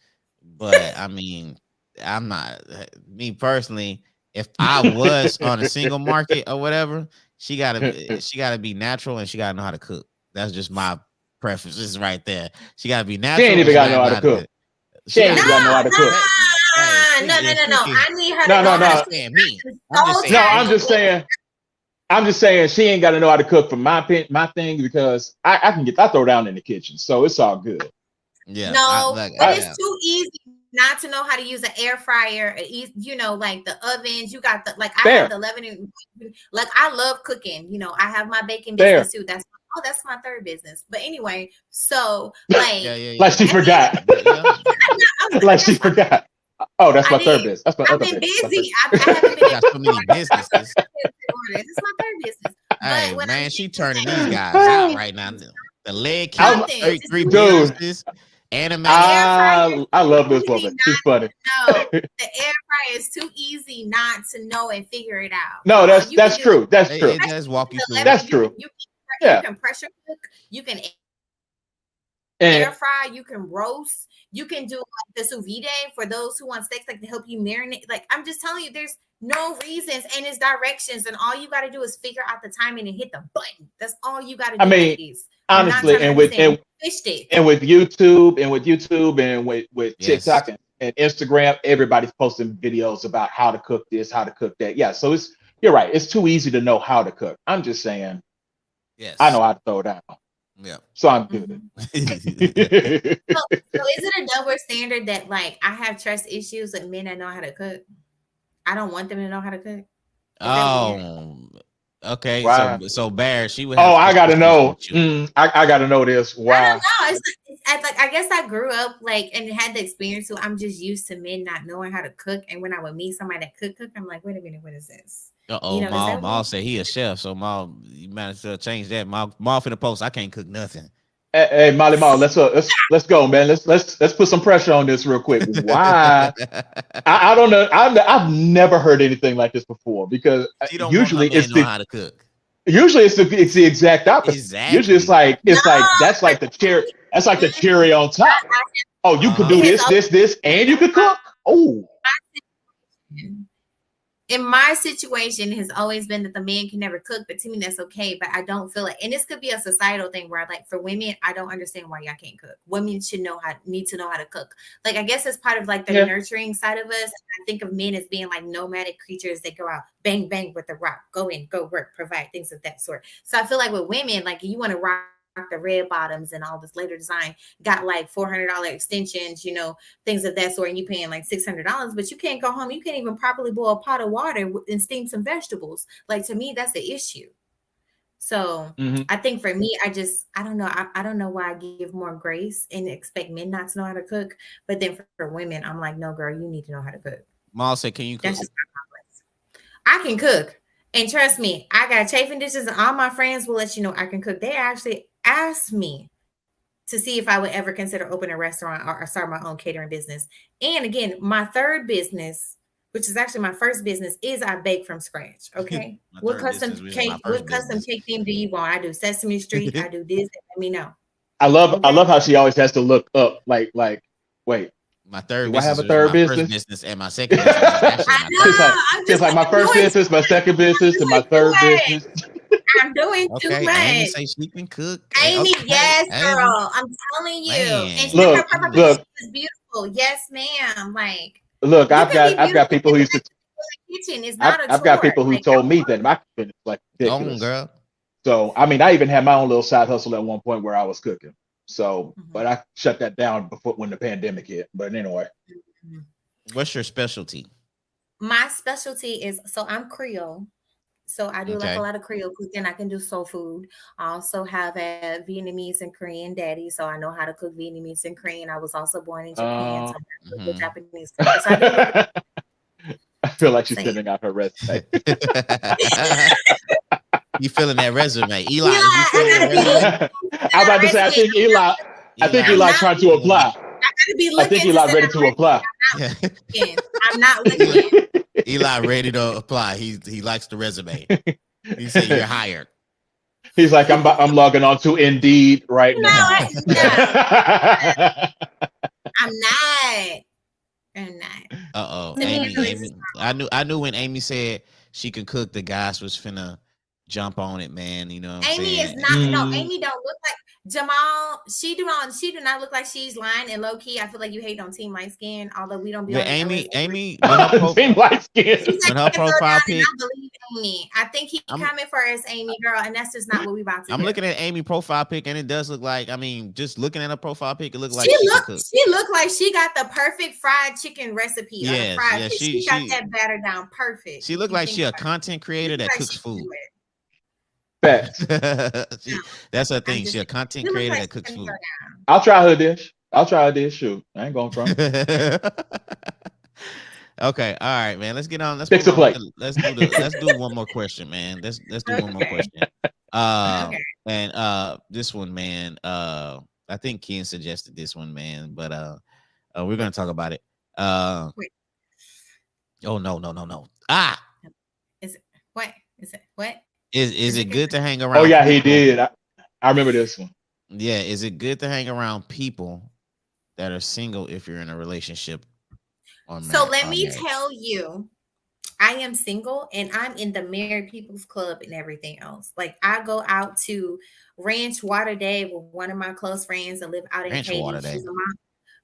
But I mean, I'm not me personally. If I was on a single market or whatever, she gotta be natural and she gotta know how to cook. That's just my preferences right there. She gotta be natural. She ain't even gotta know how to cook. She ain't even gotta know how to cook. No. I need her to know how to saying me. I'm just saying she ain't gotta know how to cook for my thing because I throw down in the kitchen, so it's all good. Yeah. But it's too easy not to know how to use an air fryer. Like the ovens. You got I have the 11. Like I love cooking. I have my baking business too. That's my third business. But anyway, so like, like she forgot. Like she forgot. Oh, that's my third business. That's my I've been busy. I haven't been got so many businesses. This is my third business. Hey, man, she turning these guys out right now. The leg count, 33 businesses. Anime. I love this woman. She's funny. No, the air fryer is too easy not to know and figure it out. No, that's true. That's true. It does walk you through. That's true. You can pressure cook. You can air fry. You can roast. You can do the sous vide for those who want steaks, like to help you marinate. Like I'm just telling you, there's no reasons and it's directions, and all you got to do is figure out the timing and hit the button. That's all you got to do. I mean, honestly, and with YouTube and with TikTok and Instagram, everybody's posting videos about how to cook this, how to cook that. Yeah, so you're right. It's too easy to know how to cook. I'm just saying, I know how to throw down. Yeah, so I'm good. So is it a double standard that like I have trust issues with men that know how to cook? I don't want them to know how to cook. Okay. Wow. So Bear, she would. I gotta know. I gotta know this. Wow. I don't know. It's I guess I grew up and had the experience, so I'm just used to men not knowing how to cook. And when I would meet somebody that could cook, I'm like, wait a minute, what is this? Maul said he a chef, so Maul, you might as well change that. Maul for the post. I can't cook nothing. Hey, Molly Maul, let's go, man. Let's put some pressure on this real quick. Why? I don't know. I've never heard anything like this before because usually it's know how to cook. Usually it's the exact opposite. Exactly. Usually it's like that's like the cherry. That's like the cherry on top. Oh, you could do this, and you could cook. Oh. In my situation, has always been that the man can never cook, but to me that's okay. But I don't feel it, and this could be a societal thing where, like, for women, I don't understand why y'all can't cook. Women should need to know how to cook. Like, I guess it's part of like the nurturing side of us. I think of men as being like nomadic creatures that go out, bang bang with the rock, go in, go work, provide, things of that sort. So I feel like with women, like you want to rock the red bottoms and all this later design, got like $400 extensions, things of that sort, and you paying like $600, but you can't go home. You can't even properly boil a pot of water and steam some vegetables. Like, to me, that's the issue. So I think for me, I don't know. I don't know why I give more grace and expect men not to know how to cook. But then for women, I'm like, no, girl, you need to know how to cook. Maul said, can you cook? That's just my complex. I can cook. And trust me, I got chafing dishes, and all my friends will let you know I can cook. They actually asked me to see if I would ever consider opening a restaurant or start my own catering business. And again, my third business, which is actually my first business, is I bake from scratch. Okay. What custom cake theme do you want? I do Sesame Street. I do this. Let me know. I love how she always has to look up. Like, wait. My third do I business have a third my business? first business, and my second business is actually my it's like my first business, my second business, and my third business. I'm doing too much. Amy say she can cook. Amy, yes, girl. I'm telling you. Man. And look, is beautiful. Yes, ma'am. Like, look, I've got people who used to. Kitchen is not I've got people who told me that my kitchen is like ridiculous. Girl. So I mean, I even had my own little side hustle at one point where I was cooking. So, but I shut that down before when the pandemic hit. But anyway, what's your specialty? My specialty is I'm Creole. So I do like a lot of Creole cooking. I can do soul food. I also have a Vietnamese and Korean daddy, so I know how to cook Vietnamese and Korean. I was also born in Japan, so I cook Japanese. So I feel like she's sending out her resume. You feeling that resume, Eli? I'm about to say, I think Eli trying to apply. I think Eli ready to apply. I'm not looking. Eli ready to apply. He likes the resume. He said you're hired. He's like, I'm logging on to Indeed right now. I'm not. Amy. I knew when Amy said she could cook, the guys was finna jump on it, man. You know what I'm saying? Amy is not. No, Amy don't look like Jamal. She do not look like she's lying. And low key, I feel like you hate on Team Light Skin. Although we don't be. But Amy, Team Light Skin. When her profile pic, I believe Amy. I think he coming for us, Amy girl, and that's just not what we about to. I'm looking at Amy profile pic, and it does look like. I mean, just looking at her profile pic, it looks like she looked like she got the perfect fried chicken recipe. Yeah, she got that batter down perfect. She looked like she a content creator that cooks food. Facts. That's her thing. She's a content creator that cooks food. I'll try her dish. Shoot, I ain't going from. Okay, all right, man. Let's get on. Let's fix the plate. Let's do one more question, man. Let's do one more question. And this one, man. I think Ken suggested this one, man. But we're gonna talk about it. Wait. Oh no. Is it what? Is it what? Is it good to hang around? Oh yeah, people? He did. I remember this one. Yeah, is it good to hang around people that are single if you're in a relationship? So let me tell you, I am single and I'm in the married people's club and everything else. Like I go out to Ranch Water Day with one of my close friends that live out in Katy.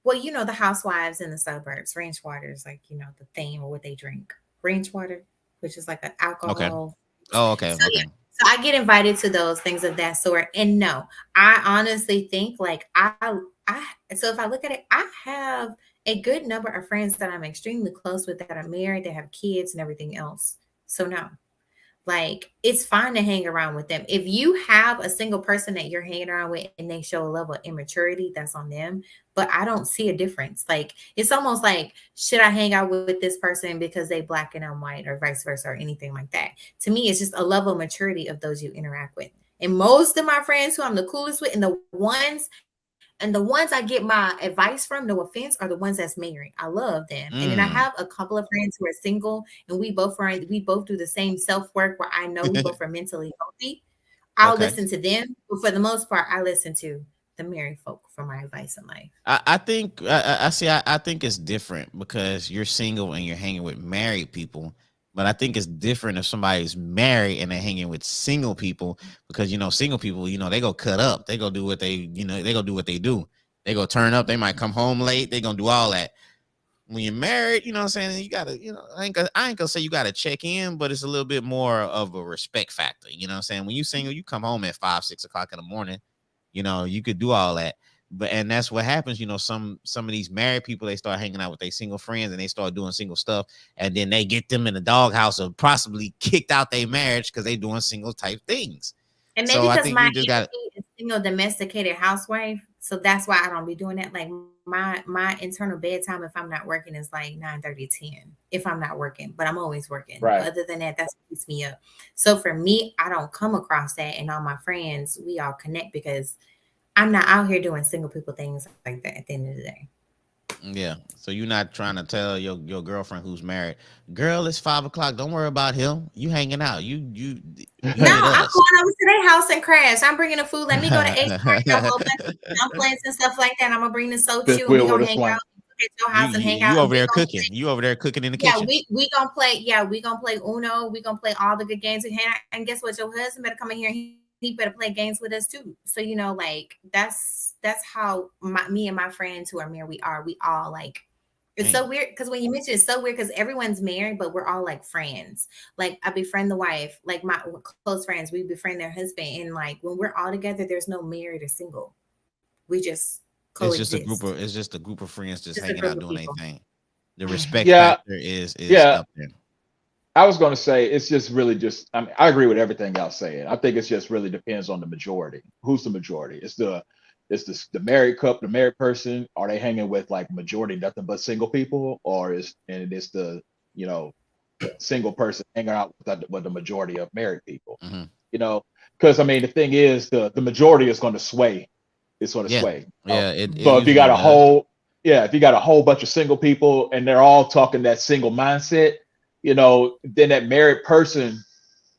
Well, you know, the housewives in the suburbs. Ranch water is like, you know, the thing or what they drink. Ranch water, which is like an alcohol. Okay. Oh, okay. So, yeah. So I get invited to those things of that sort. And no, I honestly think like so if I look at it, I have a good number of friends that I'm extremely close with that are married, that have kids and everything else. So no, like it's fine to hang around with them. If you have a single person that you're hanging around with and they show a level of immaturity, that's on them. But I don't see a difference. Like it's almost like, should I hang out with this person because they Black and I'm white or vice versa or anything like that? To me, it's just a level of maturity of those you interact with. And most of my friends who I'm the coolest with and the ones I get my advice from, no offense, are the ones that's married. I love them. And then I have a couple of friends who are single and we both do the same self-work where I know we both are mentally healthy. I'll listen to them. But for the most part, I listen to the married folk for my advice in life. I think I think it's different because you're single and you're hanging with married people. But I think it's different if somebody's married and they're hanging with single people because, you know, single people, you know, they go cut up. They go do what they do. They go turn up. They might come home late. They going to do all that. When you're married, you know what I'm saying? You got to, you know, I ain't going to say you got to check in, but it's a little bit more of a respect factor. You know what I'm saying? When you single, you come home at 5, 6 o'clock in the morning. You know, you could do all that. And that's what happens, you know, some of these married people, they start hanging out with their single friends and they start doing single stuff. And then they get them in the doghouse or possibly kicked out their marriage because they doing single type things. And maybe because my is single domesticated housewife. So that's why I don't be doing that. Like my internal bedtime, if I'm not working, is like 9:30, 10 if I'm not working, but I'm always working. Right. Other than that, that's what keeps me up. So for me, I don't come across that. And all my friends, we all connect because I'm not out here doing single people things like that at the end of the day. Yeah. So you're not trying to tell your girlfriend who's married, girl, it's 5 o'clock. Don't worry about him. You hanging out. You No, with I'm us. going over to their house and crash. I'm bringing the food. Let me go to H and get a whole bunch of dumplings and stuff like that. I'm gonna bring the Fifth sochu and we wheel with gonna a hang out swing. at your you, house and you hang you out and over we there gonna cooking. You over there cooking in the yeah, kitchen. we gonna play Uno. We gonna play all the good games we had. And guess what? Your husband better come in here and he better play games with us too. So like that's how me and my friends who are married we are. We all like it's so Dang. weird because when you mention it's so weird because everyone's married, but we're all like friends. Like I befriend the wife, like my close friends, we befriend their husband, and like when we're all together, there's no married or single. We just coexist. It's just a group of friends just Just a hanging group out of doing people. anything. The respect Yeah, factor is yeah. up there. I was going to say it's just really just. I mean, I agree with everything y'all saying. I think it's just really depends on the majority. Who's the majority? It's the married couple, the married person. Are they hanging with like majority nothing but single people, or it's the you know single person hanging out with the majority of married people? Hmm. You know, because I mean the thing is the majority is going to sway. It's going to Yeah. sway. Yeah. It So if you usually got a does. whole yeah, if you got a whole bunch of single people and they're all talking that single mindset, then that married person,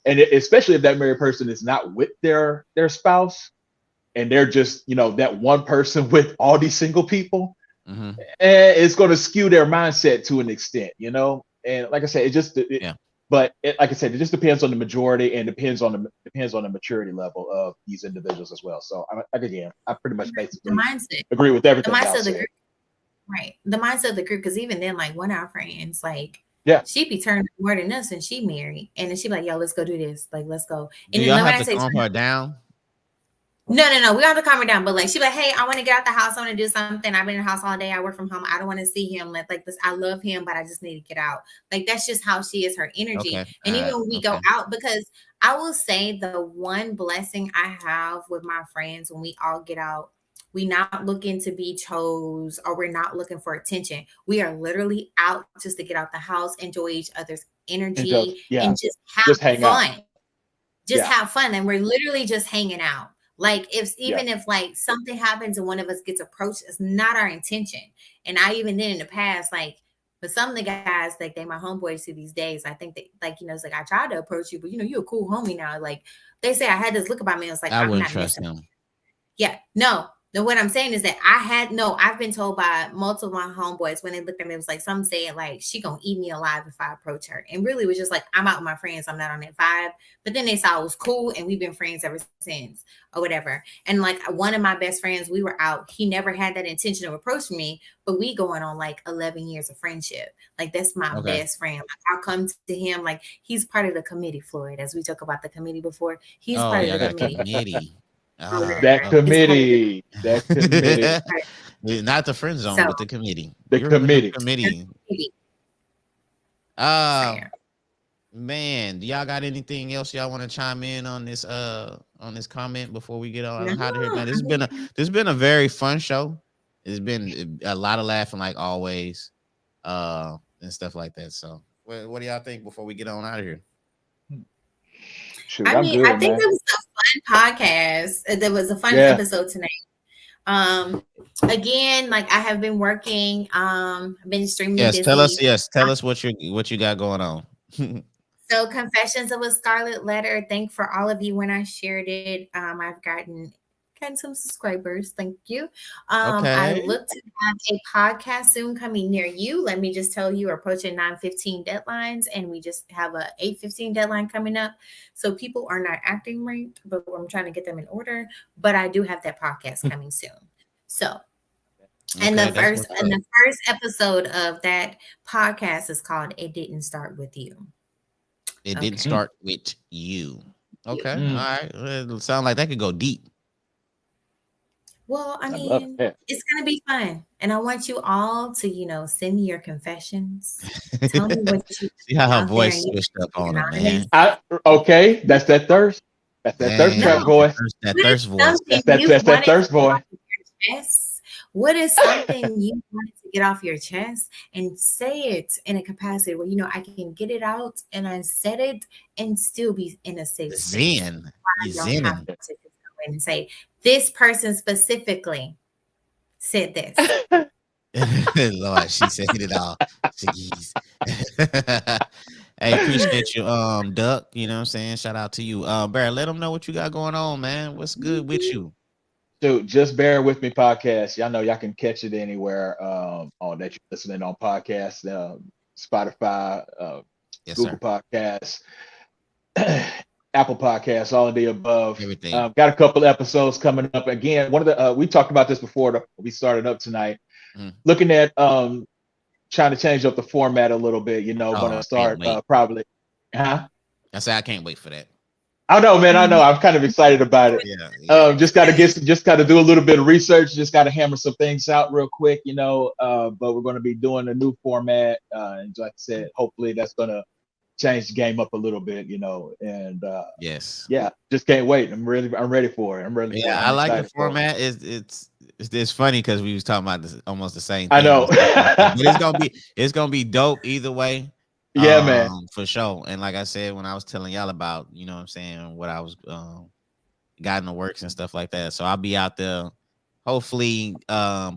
and especially if that married person is not with their spouse and they're just that one person with all these single people, Hmm. and it's going to skew their mindset to an extent. And like I said, Yeah. like I said, it just depends on the majority and depends on the maturity level of these individuals as well. So again, I pretty much The basically mindset. agree with The everything y'all mindset of the said. group. Right. The mindset of the group, because even then, like one of our friends, like Yeah. she be turning more than us and she married. And then she be like, yo, let's go do this. Like, let's go. Do And y'all then when have I to say calm her down? no, we don't have to calm her down. But like she be like, hey, I want to get out the house. I want to do something. I've been in the house all day. I work from home. I don't want to see him. Like this, I love him, but I just need to get out. Like that's just how she is, her energy. Okay. And All even right. when we go Okay. out, because I will say the one blessing I have with my friends when we all get out, we not looking to be chose or we're not looking for attention. We are literally out just to get out the house, enjoy each other's And just energy, yeah, and just have just hang out. fun. Just Yeah. have fun. And we're literally just hanging out. Like if Yeah. even if like something happens and one of us gets approached, it's not our intention. And I even did in the past, like but some of the guys, like they my homeboys to these days, I think that like, it's like I tried to approach you, but you're a cool homie now. Like they say I had this look about me. I was like, I I'm wouldn't not trust messing. him. Yeah, no. No, what I'm saying is that I've been told by multiple of my homeboys when they looked at me, it was like some said like she gonna eat me alive if I approach her. And really it was just like I'm out with my friends, I'm not on that vibe. But then they saw it was cool and we've been friends ever since or whatever. And like one of my best friends, we were out. He never had that intention of approaching me, but we going on like 11 years of friendship. Like that's my Okay. best friend. Like I'll come to him, like he's part of the committee, Floyd, as we talk about the committee before. He's Oh, part of y'all the got a committee. committee. Ah, That He's okay. part of the committee. That committee. Not the friend zone, so but the committee. The You're with the committee. committee. committee. Uh man, do y'all got anything else y'all want to chime in on this comment before we get on out of here, man? This has been a very fun show. It's been a lot of laughing like always, and stuff like that. So what do y'all think before we get on out of here? Shoot, I I'm mean, I good, think man. it was a fun podcast. There was a fun Yeah. episode tonight. Again, like I have been working, I've been extremely busy. Tell us what you got going on. So Confessions of a Scarlet Letter. Thank for all of you when I shared it. I've gotten some subscribers. Thank you. I Okay. look to have a podcast soon coming near you. Let me just tell you, we're approaching 9:15 deadlines, and we just have a 8:15 deadline coming up. So people are not acting right, but I'm trying to get them in order. But I do have that podcast coming soon. So and Okay, the that's first what's and up. the first episode of that podcast is called "It Didn't Start with You." It didn't Okay. start with you. You. Okay. All Mm, right. It sounds like that could go deep. Well, I I love mean, it. it's gonna be fun, and I want you all to, send me your confessions. Tell me what you See how her out there, and voice switched up be on her, man. anonymous. Okay, that's that thirst. That's that thirst Man, trap No, boy. that what is thirst voice. something That's that you that's that wanted to thirst get off boy. your chest? What is something you wanted to get off your chest and say it in a capacity where I can get it out and I said it and still be in a safe space. Zen. I You don't have zenning. to just go in and say this person specifically said this. Lord, she said it all. Jeez. Hey, appreciate you, Duck. You know what I'm saying? Shout out to you. Bear, let them know what you got going on, man. What's good with you? So just bear with me, podcast. Y'all know y'all can catch it anywhere on that you're listening on podcasts, Spotify, Yes, Google sir. Podcasts, Apple Podcasts, all of the above. Everything. Got a couple episodes coming up. Again, one of the we talked about this before we started up tonight. Looking at trying to change up the format a little bit. You know, Oh, going to I can't start wait. probably. Huh? I say I can't wait for that. I know, man. I know. I'm kind of excited about it. Yeah. Just got to do a little bit of research. Just got to hammer some things out real quick, you know. But we're going to be doing a new format, and like I said, hopefully that's going to change the game up a little bit, you know. And Yes. yeah, just can't wait. I'm ready for it. I like the format. It's funny because we was talking about this, almost the same thing. I know, but it's gonna be dope either way. Yeah, man, for sure. And like I said, when I was telling y'all about, you know what I'm saying, what I was got in the works and stuff like that. So I'll be out there hopefully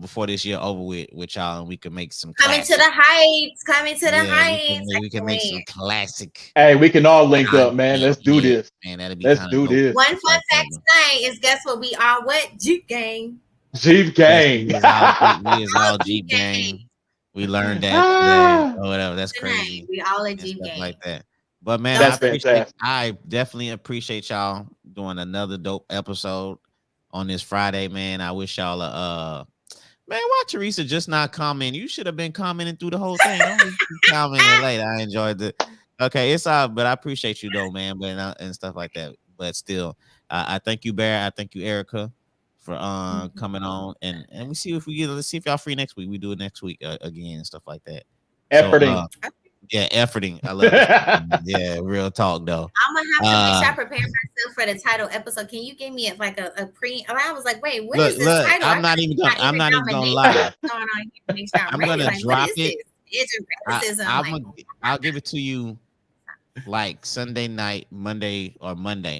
before this year over with y'all, and we can make some coming to the heights. We can make some classic. Hey, we can all link up, man. Let's do this. Man, that'll be Let's do this. One fun fact tonight is, guess what? We are what? Jeep gang. Jeep gang. We is all Jeep gang. We learned that or whatever. That's crazy. We all a Jeep gang like that. But man, I definitely appreciate y'all doing another dope episode on this Friday, man. I wish y'all man, why Teresa just not comment? You should have been commenting through the whole thing. Don't commenting late. I enjoyed it. Okay, it's but I appreciate you though, man, but and stuff like that. But still, I thank you, Bear. I thank you, Erica, for coming on, and we see if we get. Let's see if y'all free next week. We do it next week again and stuff like that. Efforting. Yeah, efforting. I love it. Yeah, real talk though. I'm gonna have to make sure I prepare myself for the title episode. Can you give me a pre? I was like, wait, what is this title? I'm not even gonna lie. I'm gonna drop it. I'll give it to you like Sunday night, Monday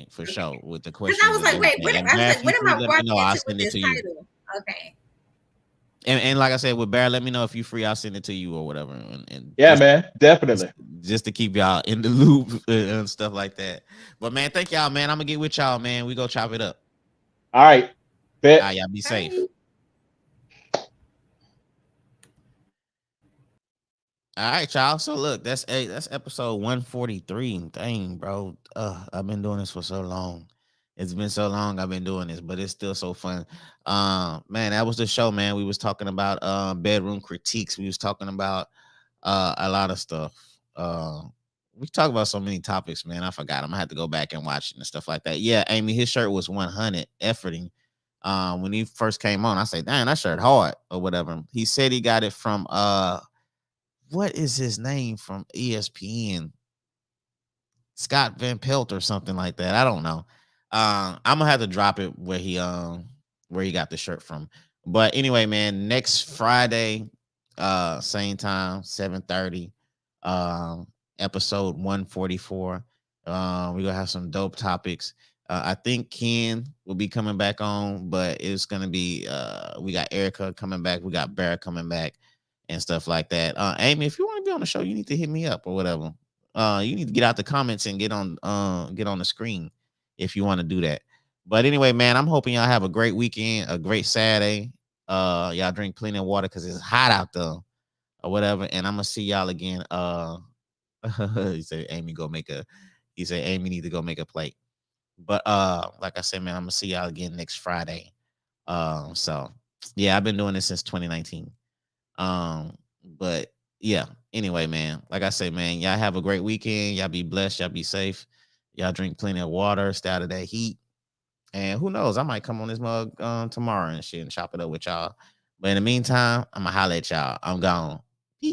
for sure with the question. Because I was like, wait, what am I walking into with this title? Okay. And like I said, with Bear, let me know if you free. I'll send it to you or whatever. And yeah, man, definitely. Just to keep y'all in the loop and stuff like that. But man, thank y'all, man. I'm gonna get with y'all, man. We go chop it up. All right. Bet. All right, y'all be safe. All right, y'all. So look, that's episode 143. Dang, bro. I've been doing this for so long. It's been so long I've been doing this, but it's still so fun. Man, that was the show, man. We was talking about bedroom critiques. We was talking about a lot of stuff. We talked about so many topics, man. I forgot. I'm gonna have to go back and watch it and stuff like that. Yeah, Amy, his shirt was 100 efforting. When he first came on, I said, "Damn, that shirt hard," or whatever. He said he got it from what is his name from ESPN? Scott Van Pelt or something like that. I don't know. I'm gonna have to drop it where he got the shirt from. But anyway, man, next Friday, same time, 7:30, episode 144. We're gonna have some dope topics. I think Ken will be coming back on, but it's gonna be we got Erica coming back, we got Barrett coming back and stuff like that. Amy, if you want to be on the show, you need to hit me up or whatever. You need to get out the comments and get on the screen if you want to do that. But anyway, man, I'm hoping y'all have a great weekend, a great Saturday. Y'all drink plenty of water because it's hot out there or whatever. And I'm gonna see y'all again. He said Amy Amy need to go make a plate. But like I said, man, I'm gonna see y'all again next Friday. So yeah, I've been doing this since 2019. But yeah, anyway, man, like I say, man, y'all have a great weekend. Y'all be blessed. Y'all be safe. Y'all drink plenty of water. Stay out of that heat. And who knows, I might come on this mug tomorrow and shit and chop it up with y'all. But in the meantime, I'm gonna holler at y'all. I'm gone.